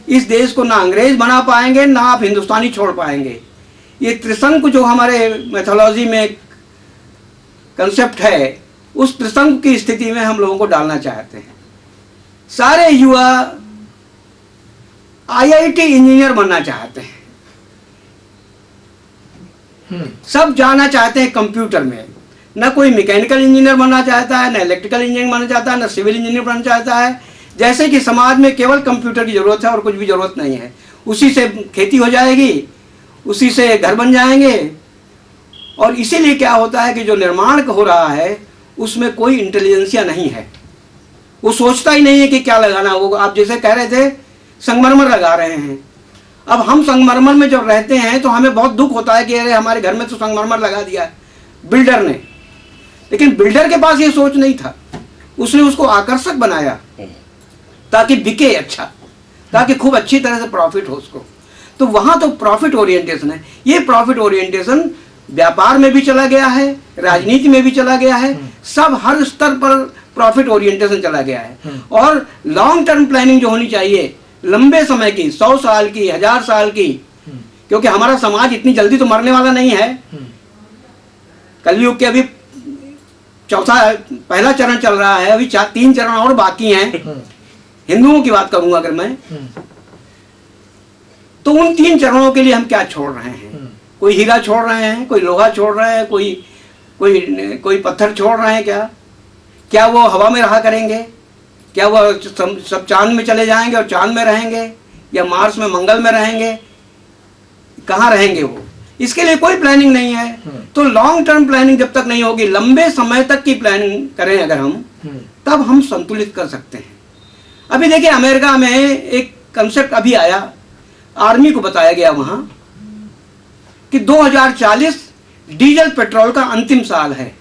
इस देश को ना अंग्रेज बना पाएंगे, ना आप हिंदुस्तानी छोड़ पाएंगे। ये त्रिशंकु जो हमारे मैथोलॉजी में कंसेप्ट है, उस त्रिशंकु की स्थिति में हम लोगों को डालना चाहते हैं। सारे युवा IIT इंजीनियर बनना चाहते हैं, सब जाना चाहते हैं कंप्यूटर में। न कोई मैकेनिकल इंजीनियर बनना चाहता है, न इलेक्ट्रिकल इंजीनियर बनना चाहता है, न सिविल इंजीनियर बनना चाहता है। जैसे कि समाज में केवल कंप्यूटर की जरूरत है और कुछ भी जरूरत नहीं है। उसी से खेती हो जाएगी, उसी से घर बन जाएंगे। और इसीलिए क्या होता है कि जो निर्माण हो रहा है उसमें कोई इंटेलिजेंसिया नहीं है। वो सोचता ही नहीं है कि क्या लगाना होगा। आप जैसे कह रहे थे संगमरमर लगा रहे हैं, अब हम संगमरमर में जब रहते हैं तो हमें बहुत दुख होता है कि अरे हमारे घर में तो संगमरमर लगा दिया है बिल्डर ने। लेकिन बिल्डर के पास ये सोच नहीं था, उसने उसको आकर्षक बनाया ताकि बिके अच्छा, ताकि खूब अच्छी तरह से प्रॉफिट हो उसको। तो वहां तो प्रॉफिट ओरिएंटेशन है। ये प्रॉफिट ओरिएंटेशन व्यापार में भी चला गया है, राजनीति में भी चला गया है, सब हर स्तर पर प्रॉफिट ओरिएंटेशन चला गया है। और लॉन्ग टर्म प्लानिंग जो होनी चाहिए, लंबे समय की, 100 साल की, 1000 साल की, क्योंकि हमारा समाज इतनी जल्दी तो मरने वाला नहीं है। कलयुग के अभी पहला चरण चल रहा है, अभी 3 चरण और बाकी हैं। हिंदुओं की बात करूंगा अगर मैं, तो उन 3 चरणों के लिए हम क्या छोड़ रहे हैं? कोई हीरा छोड़ रहे हैं, कोई लोहा छोड़ रहे हैं, कोई पत्थर छोड़ रहे हैं। क्या वो हवा में रहा करेंगे? क्या वो सब चांद में चले जाएंगे और चांद में रहेंगे, या मार्स में, मंगल में रहेंगे? कहाँ रहेंगे वो? इसके लिए कोई प्लानिंग नहीं है। तो लॉन्ग टर्म प्लानिंग जब तक नहीं होगी, लंबे समय तक की प्लानिंग करें अगर हम, तब हम संतुलित कर सकते हैं। अभी देखिए अमेरिका में एक कंसेप्ट अभी आया, आर्मी को बताया गया वहां कि 2040 डीजल पेट्रोल का अंतिम साल है।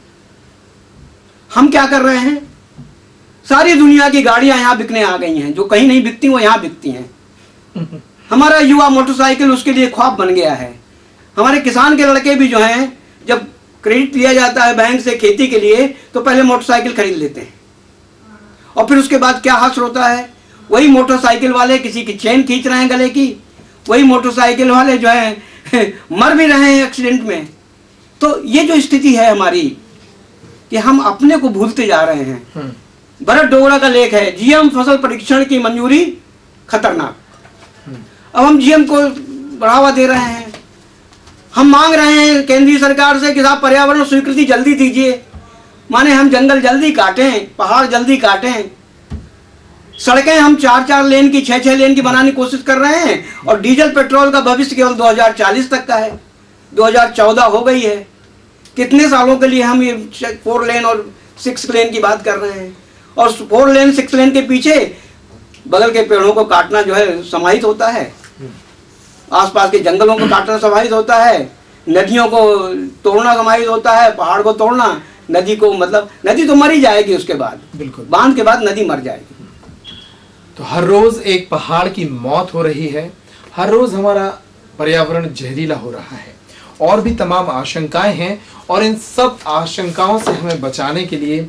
हम क्या कर रहे हैं? सारी दुनिया की गाड़ियां यहां बिकने आ गई हैं, जो कहीं नहीं बिकती वो यहां बिकती हैं। हमारा युवा मोटरसाइकिल उसके लिए ख्वाब बन गया है। हमारे किसान के लड़के भी जो हैं, जब क्रेडिट लिया जाता है बैंक से खेती के लिए, तो पहले मोटरसाइकिल खरीद लेते हैं और फिर उसके बाद क्या हासिल होता है? वही मोटरसाइकिल वाले किसी की चेन खींच रहे हैं गले की, वही मोटरसाइकिल वाले जो है मर भी रहे हैं एक्सीडेंट में। तो ये जो स्थिति है हमारी कि हम अपने को भूलते जा रहे हैं। भरत डोगरा का लेख है, जीएम फसल परीक्षण की मंजूरी खतरनाक। अब हम जीएम को बढ़ावा दे रहे हैं, हम मांग रहे हैं केंद्रीय सरकार से कि साहब पर्यावरण स्वीकृति जल्दी दीजिए। माने हम जंगल जल्दी काटें, पहाड़ जल्दी काटें, सड़कें हम 4-4 लेन की, 6-6 लेन की बनाने की कोशिश कर रहे हैं, और डीजल पेट्रोल का भविष्य केवल 2040 तक का है। 2014 हो गई है। कितने सालों के लिए हम ये 4 लेन और 6 लेन की बात कर रहे हैं? और 4 लेन 6 लेन के पीछे बगल के पेड़ों को काटना जो है समाहित होता है, आसपास के जंगलों को काटना समाहित होता है, नदियों को तोड़ना समाहित होता है, पहाड़ को तोड़ना, नदी को, मतलब नदी तो मर ही जाएगी उसके बाद, बिल्कुल बांध के बाद नदी मर जाएगी। तो हर रोज एक पहाड़ की मौत हो रही है, हर रोज हमारा पर्यावरण जहरीला हो रहा है, और भी तमाम आशंकाएं हैं। और इन सब आशंकाओं से हमें बचाने के लिए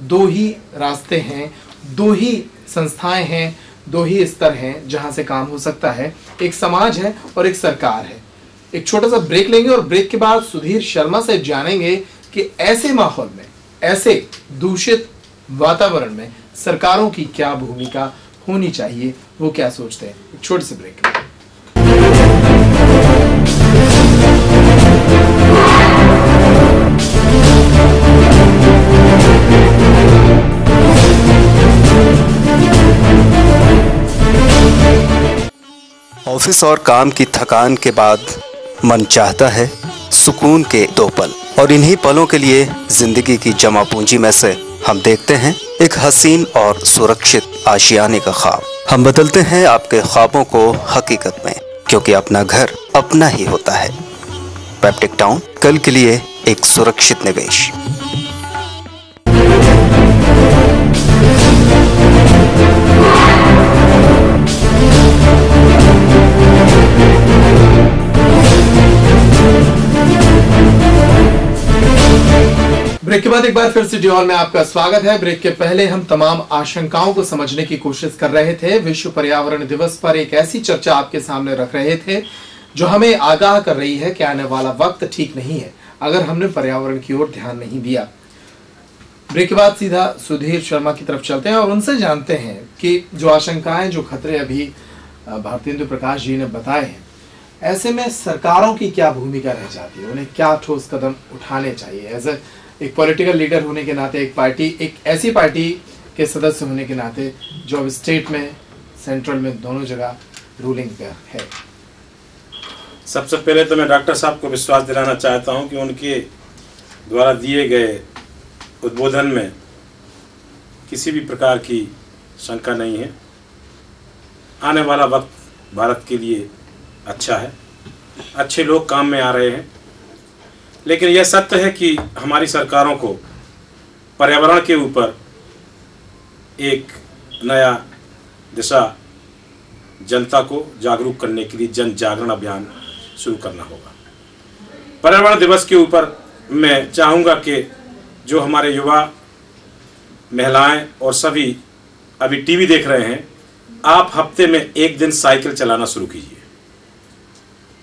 2 ही रास्ते हैं, 2 ही संस्थाएं हैं, 2 ही स्तर हैं जहां से काम हो सकता है। एक समाज है और एक सरकार है। एक छोटा सा ब्रेक लेंगे और ब्रेक के बाद सुधीर शर्मा से जानेंगे कि ऐसे माहौल में, ऐसे दूषित वातावरण में सरकारों की क्या भूमिका होनी चाहिए, वो क्या सोचते हैं। एक छोटे से ब्रेक। ऑफिस और काम की थकान के बाद मन चाहता है सुकून के 2 पल, और इन्हीं पलों के लिए जिंदगी की जमा पूंजी में से हम देखते हैं एक हसीन और सुरक्षित आशियाने का ख्वाब। हम बदलते हैं आपके ख्वाबों को हकीकत में, क्योंकि अपना घर अपना ही होता है। पेप्टिक टाउन, कल के लिए एक सुरक्षित निवेश। ब्रेक के बाद एक बार फिर सिटी हॉल में आपका स्वागत है। ब्रेक के पहले हम तमाम आशंकाओं को समझने की कोशिश कर रहे थे। विश्व पर्यावरण दिवस पर एक ऐसी चर्चा आपके सामने रख रहे थे जो हमें आगाह कर रही है कि आने वाला वक्त ठीक नहीं है अगर हमने पर्यावरण की ओर ध्यान नहीं दिया। ब्रेक के बाद सीधा सुधीर शर्मा की तरफ चलते हैं और उनसे जानते हैं कि जो आशंकाएं, जो खतरे अभी भारतेंदु प्रकाश जी ने बताए हैं, ऐसे में सरकारों की क्या भूमिका रह जाती है, उन्हें क्या ठोस कदम उठाने चाहिए? एज एक पॉलिटिकल लीडर होने के नाते, एक ऐसी पार्टी के सदस्य होने के नाते जो अब स्टेट में, सेंट्रल में, दोनों जगह रूलिंग पे है। सबसे पहले तो मैं डॉक्टर साहब को विश्वास दिलाना चाहता हूं कि उनके द्वारा दिए गए उद्बोधन में किसी भी प्रकार की शंका नहीं है। आने वाला वक्त भारत के लिए अच्छा है, अच्छे लोग काम में आ रहे हैं, लेकिन यह सत्य है कि हमारी सरकारों को पर्यावरण के ऊपर एक नया दिशा जनता को जागरूक करने के लिए जन जागरण अभियान शुरू करना होगा। पर्यावरण दिवस के ऊपर मैं चाहूँगा कि जो हमारे युवा, महिलाएं और सभी अभी टीवी देख रहे हैं, आप हफ्ते में एक दिन साइकिल चलाना शुरू कीजिए।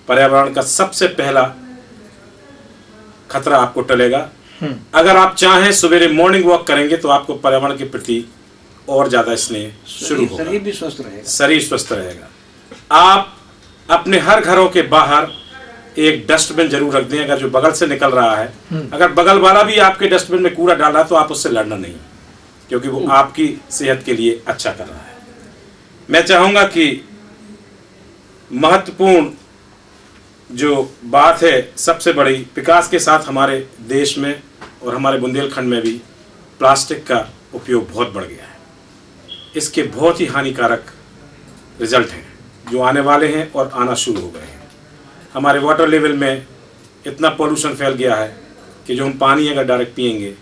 पर्यावरण का सबसे पहला खतरा आपको टलेगा। अगर आप चाहें सवेरे मॉर्निंग वॉक करेंगे तो आपको पर्यावरण के प्रति और ज्यादा स्नेह शुरू होगा, शरीर भी स्वस्थ रहेगा, शरीर स्वस्थ रहेगा। आप अपने हर घरों के बाहर एक डस्टबिन जरूर रख दें। अगर जो बगल से निकल रहा है, अगर बगल वाला भी आपके डस्टबिन में कूड़ा डाल रहा है तो आप उससे लड़ना नहीं, क्योंकि वो आपकी सेहत के लिए अच्छा कर रहा है। मैं चाहूंगा कि महत्वपूर्ण जो बात है, सबसे बड़ी, विकास के साथ हमारे देश में और हमारे बुंदेलखंड में भी प्लास्टिक का उपयोग बहुत बढ़ गया है। इसके बहुत ही हानिकारक रिजल्ट हैं जो आने वाले हैं और आना शुरू हो गए हैं। हमारे वाटर लेवल में इतना पोल्यूशन फैल गया है कि जो हम पानी अगर डायरेक्ट पिएंगे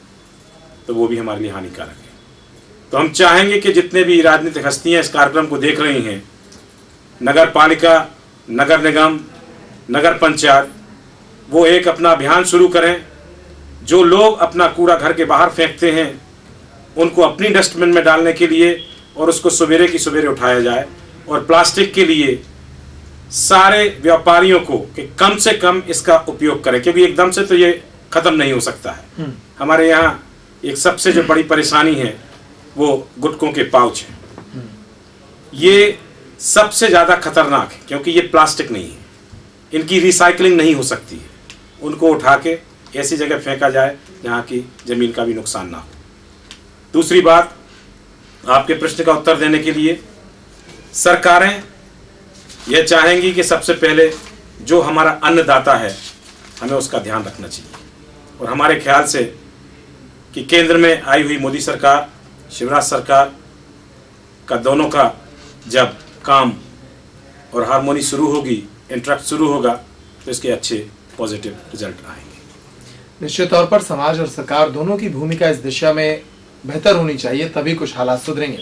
तो वो भी हमारे लिए हानिकारक है। तो हम चाहेंगे कि जितने भी राजनीतिक हस्तियां इस कार्यक्रम को देख रही हैं, नगर पालिका, नगर निगम, नगर पंचायत, वो एक अपना अभियान शुरू करें। जो लोग अपना कूड़ा घर के बाहर फेंकते हैं उनको अपनी डस्टबिन में डालने के लिए और उसको सवेरे की सवेरे उठाया जाए। और प्लास्टिक के लिए सारे व्यापारियों को कि कम से कम इसका उपयोग करें, क्योंकि एकदम से तो ये खत्म नहीं हो सकता है। हमारे यहाँ एक सबसे जो बड़ी परेशानी है वो गुटखों के पाउच है। ये सबसे ज्यादा खतरनाक है क्योंकि ये प्लास्टिक नहीं है, इनकी रिसाइकलिंग नहीं हो सकती है। उनको उठा के ऐसी जगह फेंका जाए जहाँ की जमीन का भी नुकसान ना हो। दूसरी बात, आपके प्रश्न का उत्तर देने के लिए, सरकारें यह चाहेंगी कि सबसे पहले जो हमारा अन्नदाता है हमें उसका ध्यान रखना चाहिए। और हमारे ख्याल से कि केंद्र में आई हुई मोदी सरकार, शिवराज सरकार का दोनों का जब काम और हार्मोनी शुरू होगी, इंटरेक्ट शुरू होगा, तो इसके अच्छे पॉजिटिव रिजल्ट आएंगे। निश्चित तौर पर समाज और सरकार दोनों की भूमिका इस दिशा में बेहतर होनी चाहिए, तभी कुछ हालात सुधरेंगे।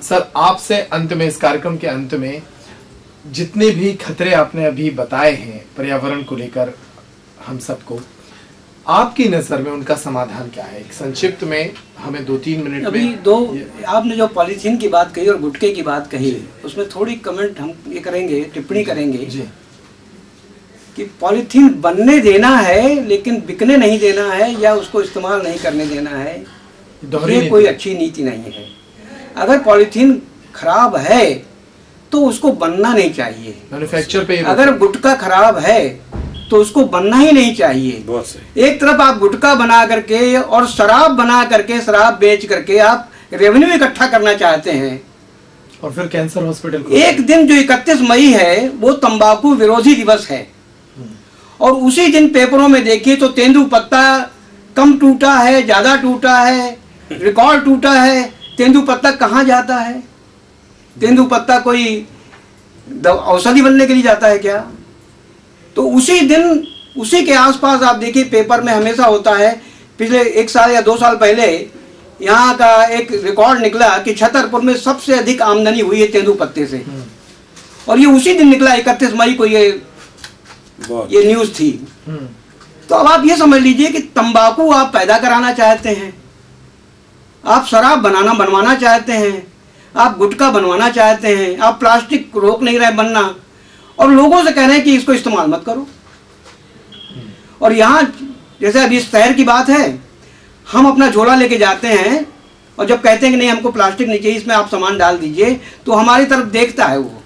सर, आपसे अंत में, इस कार्यक्रम के अंत में, जितने भी खतरे आपने अभी बताए हैं पर्यावरण को लेकर हम सबको, आपकी नजर में उनका समाधान क्या है? एक संक्षिप्त में हमें 2-3 मिनट अभी में। आपने जो पॉलीथीन की बात कही और गुटखे की बात कही, उसमें थोड़ी कमेंट हम ये करेंगे, टिप्पणी करेंगे जी, कि पॉलीथीन बनने देना है लेकिन बिकने नहीं देना है या उसको इस्तेमाल नहीं करने देना है, ये कोई अच्छी नीति नहीं है। अगर पॉलीथीन खराब है तो उसको बनना नहीं चाहिए। मैन्युफैक्चर पे अगर गुटखा खराब है तो उसको बनना ही नहीं चाहिए। बहुत सही। एक तरफ आप गुटखा बना करके और शराब बना करके, शराब बेच करके आप रेवेन्यू इकट्ठा करना चाहते हैं, और फिर कैंसर हॉस्पिटल एक दिन जो 31 मई है वो तंबाकू विरोधी दिवस है, और उसी दिन पेपरों में देखिए तो तेंदुपत्ता कम टूटा है, ज्यादा टूटा है, रिकॉर्ड टूटा है। तेंदुपत्ता कहाँ जाता है? तेंदुपत्ता कोई औषधि बनने के लिए जाता है क्या? तो उसी दिन, उसी के आसपास आप देखिए पेपर में हमेशा होता है। पिछले 1 साल या 2 साल पहले यहाँ का एक रिकॉर्ड निकला कि छतरपुर में सबसे अधिक आमदनी हुई है तेंदुपत्ते से, और ये उसी दिन निकला, 31 मई को ये न्यूज थी। तो अब आप ये समझ लीजिए कि तंबाकू आप पैदा कराना चाहते हैं, आप शराब बनवाना चाहते हैं, आप गुटखा बनवाना चाहते हैं, आप प्लास्टिक रोक नहीं रहे बनना, और लोगों से कह रहे हैं कि इसको इस्तेमाल मत करो। और यहाँ जैसे अभी शहर की बात है, हम अपना झोला लेके जाते हैं और जब कहते हैं कि नहीं हमको प्लास्टिक नहीं चाहिए, इसमें आप सामान डाल दीजिए, तो हमारी तरफ देखता है वो,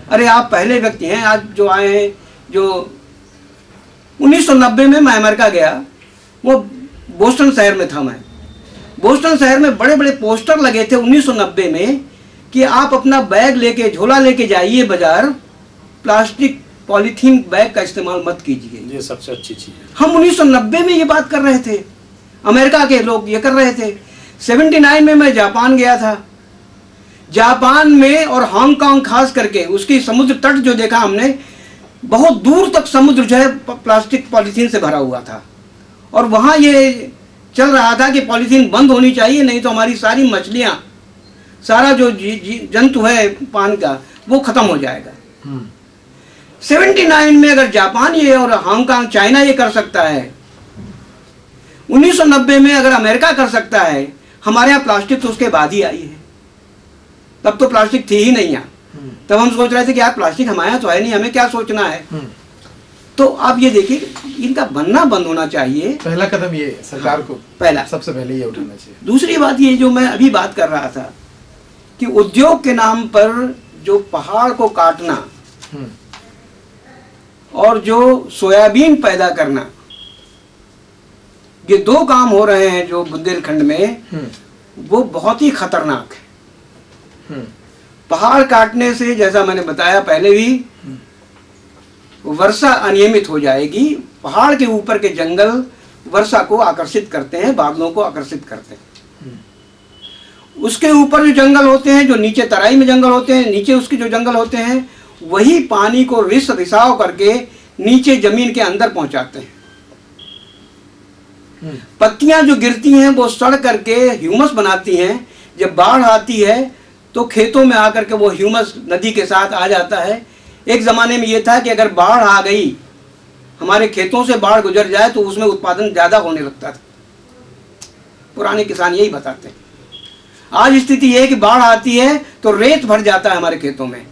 अरे आप पहले व्यक्ति हैं आज जो आए हैं। जो 1990 में मैं अमेरिका गया, वो बोस्टन शहर में था। मैं बोस्टन शहर में बड़े बड़े पोस्टर लगे थे 1990 में कि आप अपना बैग लेके, झोला लेके जाइए बाजार, प्लास्टिक पॉलीथीन बैग का इस्तेमाल मत कीजिए। ये सबसे अच्छी चीज है। हम 1990 में ये बात कर रहे थे, अमेरिका के लोग ये कर रहे थे। 79 में मैं जापान गया था। जापान में और हांगकांग खास करके उसकी समुद्र तट जो देखा हमने, बहुत दूर तक समुद्र जो है प्लास्टिक पॉलीथीन से भरा हुआ था। और वहाँ ये चल रहा था कि पॉलीथीन बंद होनी चाहिए, नहीं तो हमारी सारी मछलियाँ, सारा जो जंतु है पानी का, वो खत्म हो जाएगा। 79 में अगर जापान ये और हांगकांग, चाइना ये कर सकता है, 1990 में अगर अमेरिका कर सकता है, हमारे यहाँ प्लास्टिक तो उसके बाद ही आई है। तब तो प्लास्टिक थी ही नहीं यहाँ। तब हम सोच रहे थे कि यार प्लास्टिक हमारे यहाँ तो है नहीं, हमें क्या सोचना है। तो आप ये देखिए, इनका बनना बंद होना चाहिए। पहला कदम ये सरकार को पहला सबसे पहले ये उठाना चाहिए। दूसरी बात ये जो मैं अभी बात कर रहा था कि उद्योग के नाम पर जो पहाड़ को काटना और जो सोयाबीन पैदा करना, ये दो काम हो रहे हैं जो बुंदेलखंड में, वो बहुत ही खतरनाक है। पहाड़ काटने से, जैसा मैंने बताया पहले भी, वर्षा अनियमित हो जाएगी। पहाड़ के ऊपर के जंगल वर्षा को आकर्षित करते हैं, बादलों को आकर्षित करते हैं। उसके ऊपर जो जंगल होते हैं, जो नीचे तराई में जंगल होते हैं, नीचे उसके जो जंगल होते हैं, वही पानी को रिसाव करके नीचे जमीन के अंदर पहुंचाते हैं। पत्तियां जो गिरती हैं वो सड़ करके ह्यूमस बनाती हैं। जब बाढ़ आती है तो खेतों में आकर के वो ह्यूमस नदी के साथ आ जाता है। एक जमाने में ये था कि अगर बाढ़ आ गई, हमारे खेतों से बाढ़ गुजर जाए, तो उसमें उत्पादन ज्यादा होने लगता था। पुराने किसान यही बताते हैं। आज स्थिति यह है कि बाढ़ आती है तो रेत भर जाता है हमारे खेतों में।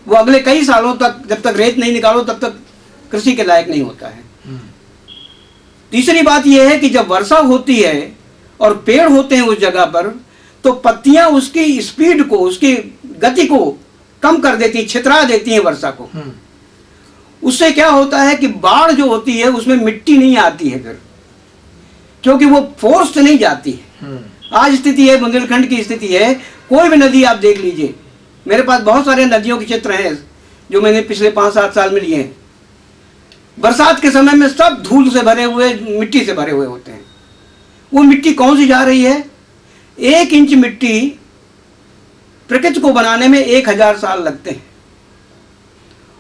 वो अगले कई सालों तक, जब तक रेत नहीं निकालो तब तक कृषि के लायक नहीं होता है। तीसरी बात यह है कि जब वर्षा होती है और पेड़ होते हैं उस जगह पर, तो पत्तियां उसकी स्पीड को, उसकी गति को कम कर देती हैं, छितरा देती हैं वर्षा को। उससे क्या होता है कि बाढ़ जो होती है उसमें मिट्टी नहीं आती है फिर, क्योंकि वो फोर्स नहीं जाती है। आज स्थिति है, बुंदेलखंड की स्थिति है, कोई भी नदी आप देख लीजिए। मेरे पास बहुत सारे नदियों के चित्र हैं जो मैंने पिछले 5-7 साल में लिए हैं। बरसात के समय में सब धूल से भरे हुए, मिट्टी से भरे हुए होते हैं। वो मिट्टी कौन सी जा रही है? 1 इंच मिट्टी प्रकृति को बनाने में 1000 साल लगते हैं,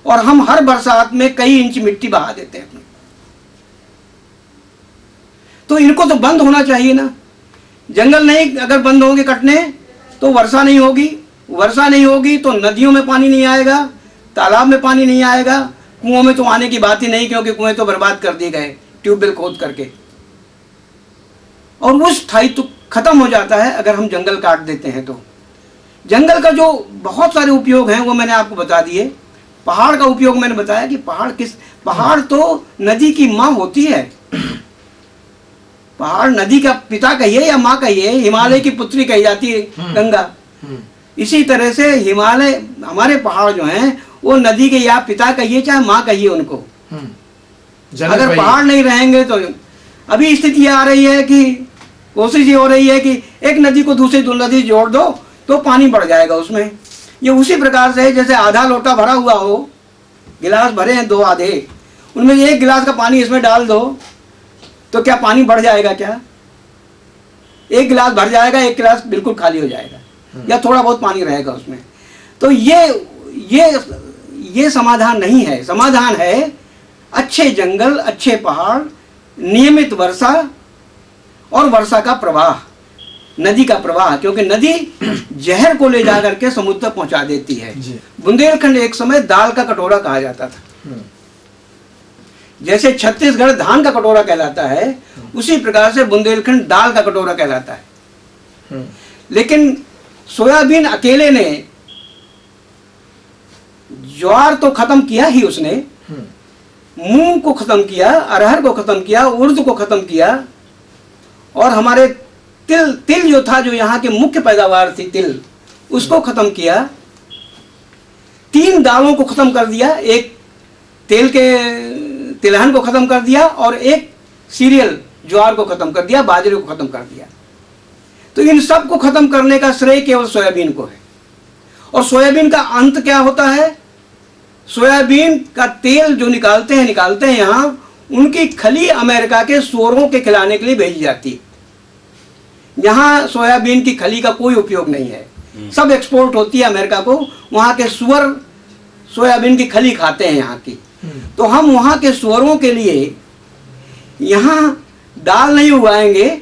और हम हर बरसात में कई इंच मिट्टी बहा देते हैं। तो इनको तो बंद होना चाहिए ना। जंगल नहीं अगर बंद होंगे कटने तो वर्षा नहीं होगी, वर्षा नहीं होगी तो नदियों में पानी नहीं आएगा, तालाब में पानी नहीं आएगा, कुओं में तो आने की बात ही नहीं, क्योंकि कुएं तो बर्बाद कर दिए गए ट्यूबवेल खोद करके। और वो स्थायित्व खत्म हो जाता है अगर हम जंगल काट देते हैं तो। जंगल का जो बहुत सारे उपयोग हैं वो मैंने आपको बता दिए। पहाड़ का उपयोग मैंने बताया कि पहाड़ तो नदी की माँ होती है। पहाड़ नदी का पिता कहिए या माँ कहिए, हिमालय की पुत्री कही जाती है गंगा। इसी तरह से हिमालय, हमारे पहाड़ जो हैं वो नदी के या पिता कहिए चाहे माँ कहिए उनको। अगर पहाड़ नहीं रहेंगे तो अभी स्थिति आ रही है कि कोशिश ये हो रही है कि एक नदी को दूसरी नदी जोड़ दो तो पानी बढ़ जाएगा उसमें। ये उसी प्रकार से है जैसे आधा लोटा भरा हुआ हो, गिलास भरे हैं 2 आधे, उनमें 1 गिलास का पानी इसमें डाल दो तो क्या पानी बढ़ जाएगा? क्या 1 गिलास भर जाएगा, 1 गिलास बिल्कुल खाली हो जाएगा, या थोड़ा बहुत पानी रहेगा उसमें। तो ये समाधान नहीं है। समाधान है अच्छे जंगल, अच्छे पहाड़, नियमित वर्षा और वर्षा का प्रवाह, नदी का प्रवाह, क्योंकि नदी जहर को ले जाकर के समुद्र तक पहुंचा देती है। बुंदेलखंड एक समय दाल का कटोरा कहा जाता था। जैसे छत्तीसगढ़ धान का कटोरा कहलाता है, उसी प्रकार से बुंदेलखंड दाल का कटोरा कहलाता है। लेकिन सोयाबीन अकेले ने ज्वार तो खत्म किया ही उसने, मूंग को खत्म किया, अरहर को खत्म किया, उर्द को खत्म किया, और हमारे तिल जो था, जो यहाँ की मुख्य पैदावार थी तिल, उसको खत्म किया। 3 दालों को खत्म कर दिया, एक तेल के तिलहन को खत्म कर दिया और एक सीरियल ज्वार को खत्म कर दिया, बाजरे को खत्म कर दिया। तो इन सब को खत्म करने का श्रेय केवल सोयाबीन को है। और सोयाबीन का अंत क्या होता है? सोयाबीन का तेल जो निकालते हैं यहाँ, उनकी खली अमेरिका के सुअरों के खिलाने के लिए भेजी जाती है। यहाँ सोयाबीन की खली का कोई उपयोग नहीं है, सब एक्सपोर्ट होती है अमेरिका को। वहाँ के सुअर सोयाबीन की खली खाते हैं यहाँ की। तो हम वहाँ के सुअरों के लिए यहाँ दाल नहीं उगाएंगे,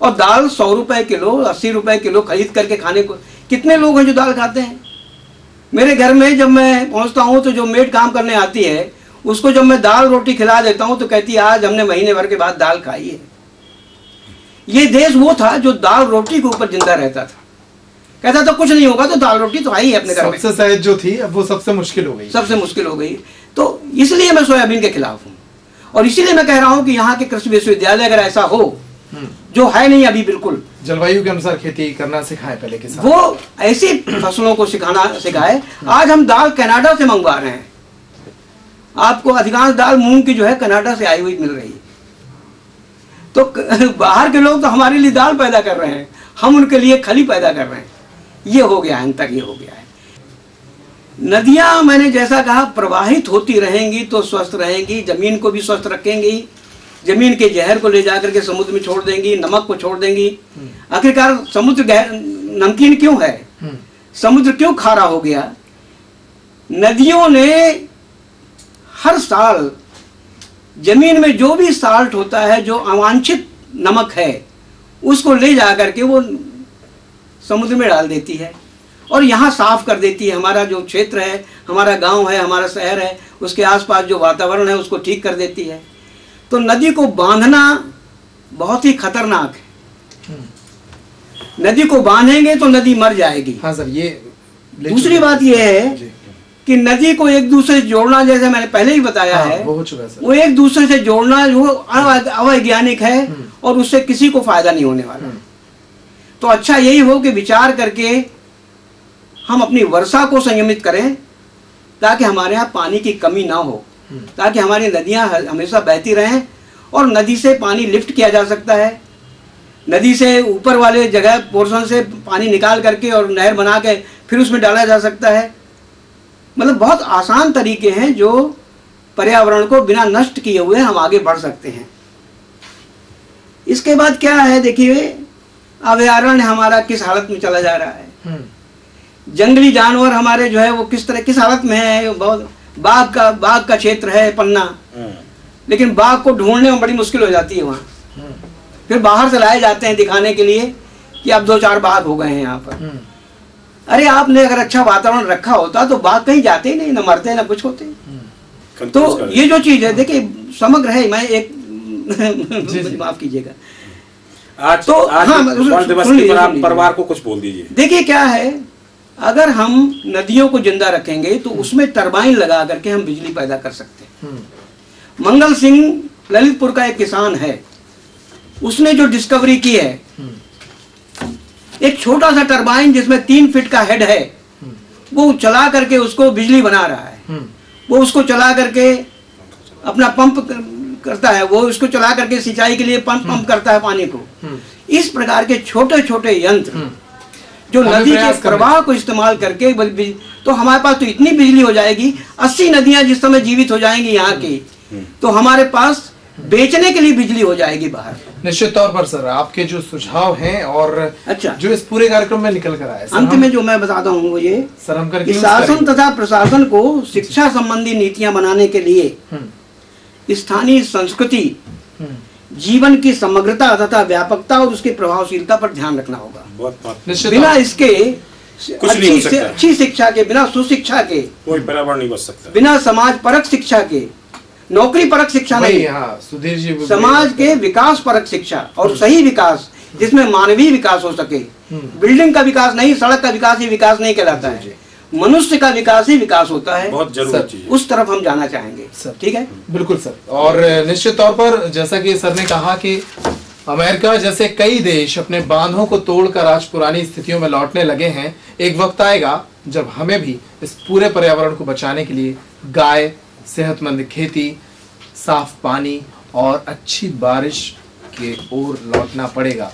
और दाल 100 रुपए किलो, 80 रुपए किलो खरीद करके खाने को, कितने लोग हैं जो दाल खाते हैं? मेरे घर में जब मैं पहुंचता हूं तो जो मेड काम करने आती है, उसको जब मैं दाल रोटी खिला देता हूं तो कहती है आज हमने महीने भर के बाद दाल खाई है। ये देश वो था जो दाल रोटी के ऊपर जिंदा रहता था, कहता था कुछ नहीं होगा तो दाल रोटी तो आई है अपने घर में। सबसे सहज जो थी अब वो सबसे मुश्किल हो गई, सबसे मुश्किल हो गई। तो इसलिए मैं सोयाबीन के खिलाफ हूँ, और इसीलिए मैं कह रहा हूँ कि यहाँ के कृषि विश्वविद्यालय अगर ऐसा हो, जो है नहीं अभी बिल्कुल, जलवायु के अनुसार खेती करना सिखाए पहले किसान, वो ऐसी फसलों को सिखाए। आज हम दाल कनाडा से मंगवा रहे हैं, आपको अधिकांश दाल मूंग की जो है कनाडा से आई हुई मिल रही है। तो बाहर के लोग तो हमारे लिए दाल पैदा कर रहे हैं, हम उनके लिए खली पैदा कर रहे हैं। ये हो गया है, अंत तक ये हो गया है। नदियां मैंने जैसा कहा प्रवाहित होती रहेंगी तो स्वस्थ रहेंगी, जमीन को भी स्वस्थ रखेंगी। जमीन के जहर को ले जाकर के समुद्र में छोड़ देंगी, नमक को छोड़ देंगी। आखिरकार समुद्र नमकीन क्यों है? समुद्र क्यों खारा हो गया? नदियों ने हर साल जमीन में जो भी साल्ट होता है, जो अवांछित नमक है, उसको ले जा करके वो समुद्र में डाल देती है और यहाँ साफ कर देती है। हमारा जो क्षेत्र है, हमारा गांव है, हमारा शहर है, उसके आसपास जो वातावरण है उसको ठीक कर देती है। तो नदी को बांधना बहुत ही खतरनाक है। नदी को बांधेंगे तो नदी मर जाएगी। हाँ सर, ये दूसरी बात यह है कि नदी को एक दूसरे से जोड़ना, जैसे मैंने पहले ही बताया है, वो एक दूसरे से जोड़ना वो अवैज्ञानिक है और उससे किसी को फायदा नहीं होने वाला। तो अच्छा यही हो कि विचार करके हम अपनी वर्षा को संयमित करें, ताकि हमारे यहाँ पानी की कमी ना हो, ताकि हमारी नदियाँ हमेशा बहती रहें। और नदी से पानी लिफ्ट किया जा सकता है, नदी से ऊपर वाले जगह पोर्शन से पानी निकाल करके और नहर बना के फिर उसमें डाला जा सकता है। मतलब बहुत आसान तरीके हैं जो पर्यावरण को बिना नष्ट किए हुए हम आगे बढ़ सकते हैं। इसके बाद क्या है, देखिए अभयारण्य हमारा किस हालत में चला जा रहा है। जंगली जानवर हमारे जो है वो किस हालत में है। बहुत बाघ का क्षेत्र है पन्ना, लेकिन बाघ को ढूंढने में बड़ी मुश्किल हो जाती है वहाँ। फिर बाहर से लाए जाते हैं दिखाने के लिए कि अब 2-4 बाघ हो गए हैं यहाँ पर। अरे आपने अगर अच्छा वातावरण रखा होता तो बाघ कहीं जाते ही नहीं, न मरते न कुछ होते। तो ये जो चीज है, देखिए समग्र है। मैं एक माफ कीजिएगा, आज तो हाँ, आप परिवार को कुछ बोल दीजिए। देखिए क्या है, अगर हम नदियों को जिंदा रखेंगे तो उसमें टरबाइन लगा करके हम बिजली पैदा कर सकते हैं। मंगल सिंह ललितपुर का एक किसान है, उसने जो डिस्कवरी की है, एक छोटा सा टरबाइन जिसमें 3 फीट का हेड है, वो चला करके उसको बिजली बना रहा है। वो उसको चला करके अपना पंप करता है, वो उसको चला करके सिंचाई के लिए पंप करता है पानी को। इस प्रकार के छोटे छोटे यंत्र जो नदी के प्रवाह को इस्तेमाल करके, तो हमारे पास तो इतनी बिजली हो जाएगी, 80 नदियां जिस समय जीवित हो जाएंगी यहाँ की, तो हमारे पास बेचने के लिए बिजली हो जाएगी बाहर। निश्चित तौर पर सर, आपके जो सुझाव हैं और अच्छा जो इस पूरे कार्यक्रम में निकल कर आए, अंत में जो मैं बताता हूँ वो ये सर, हम शासन तथा प्रशासन को शिक्षा संबंधी नीतियां बनाने के लिए स्थानीय संस्कृति, जीवन की समग्रता तथा व्यापकता और उसकी प्रभावशीलता पर ध्यान रखना होगा। बिना इसके अच्छी शिक्षा के, बिना सुशिक्षा के कोई पर्यावरण नहीं बच सकता। बिना समाज परक शिक्षा के, नौकरी परक शिक्षा नहीं, सुधीर जी, समाज के विकास परक शिक्षा और सही विकास जिसमें मानवीय विकास हो सके। बिल्डिंग का विकास नहीं, सड़क का विकास ही विकास नहीं कहलाता है। मनुष्य का विकास ही विकास होता है। बहुत जरूरी चीज है। उस तरफ हम जाना चाहेंगे सर। ठीक है, बिल्कुल सर। और निश्चित तौर पर जैसा कि सर ने कहा कि अमेरिका जैसे कई देश अपने बांधों को तोड़कर आज पुरानी स्थितियों में लौटने लगे हैं। एक वक्त आएगा जब हमें भी इस पूरे पर्यावरण को बचाने के लिए गाय, सेहतमंद खेती, साफ पानी और अच्छी बारिश की ओर लौटना पड़ेगा।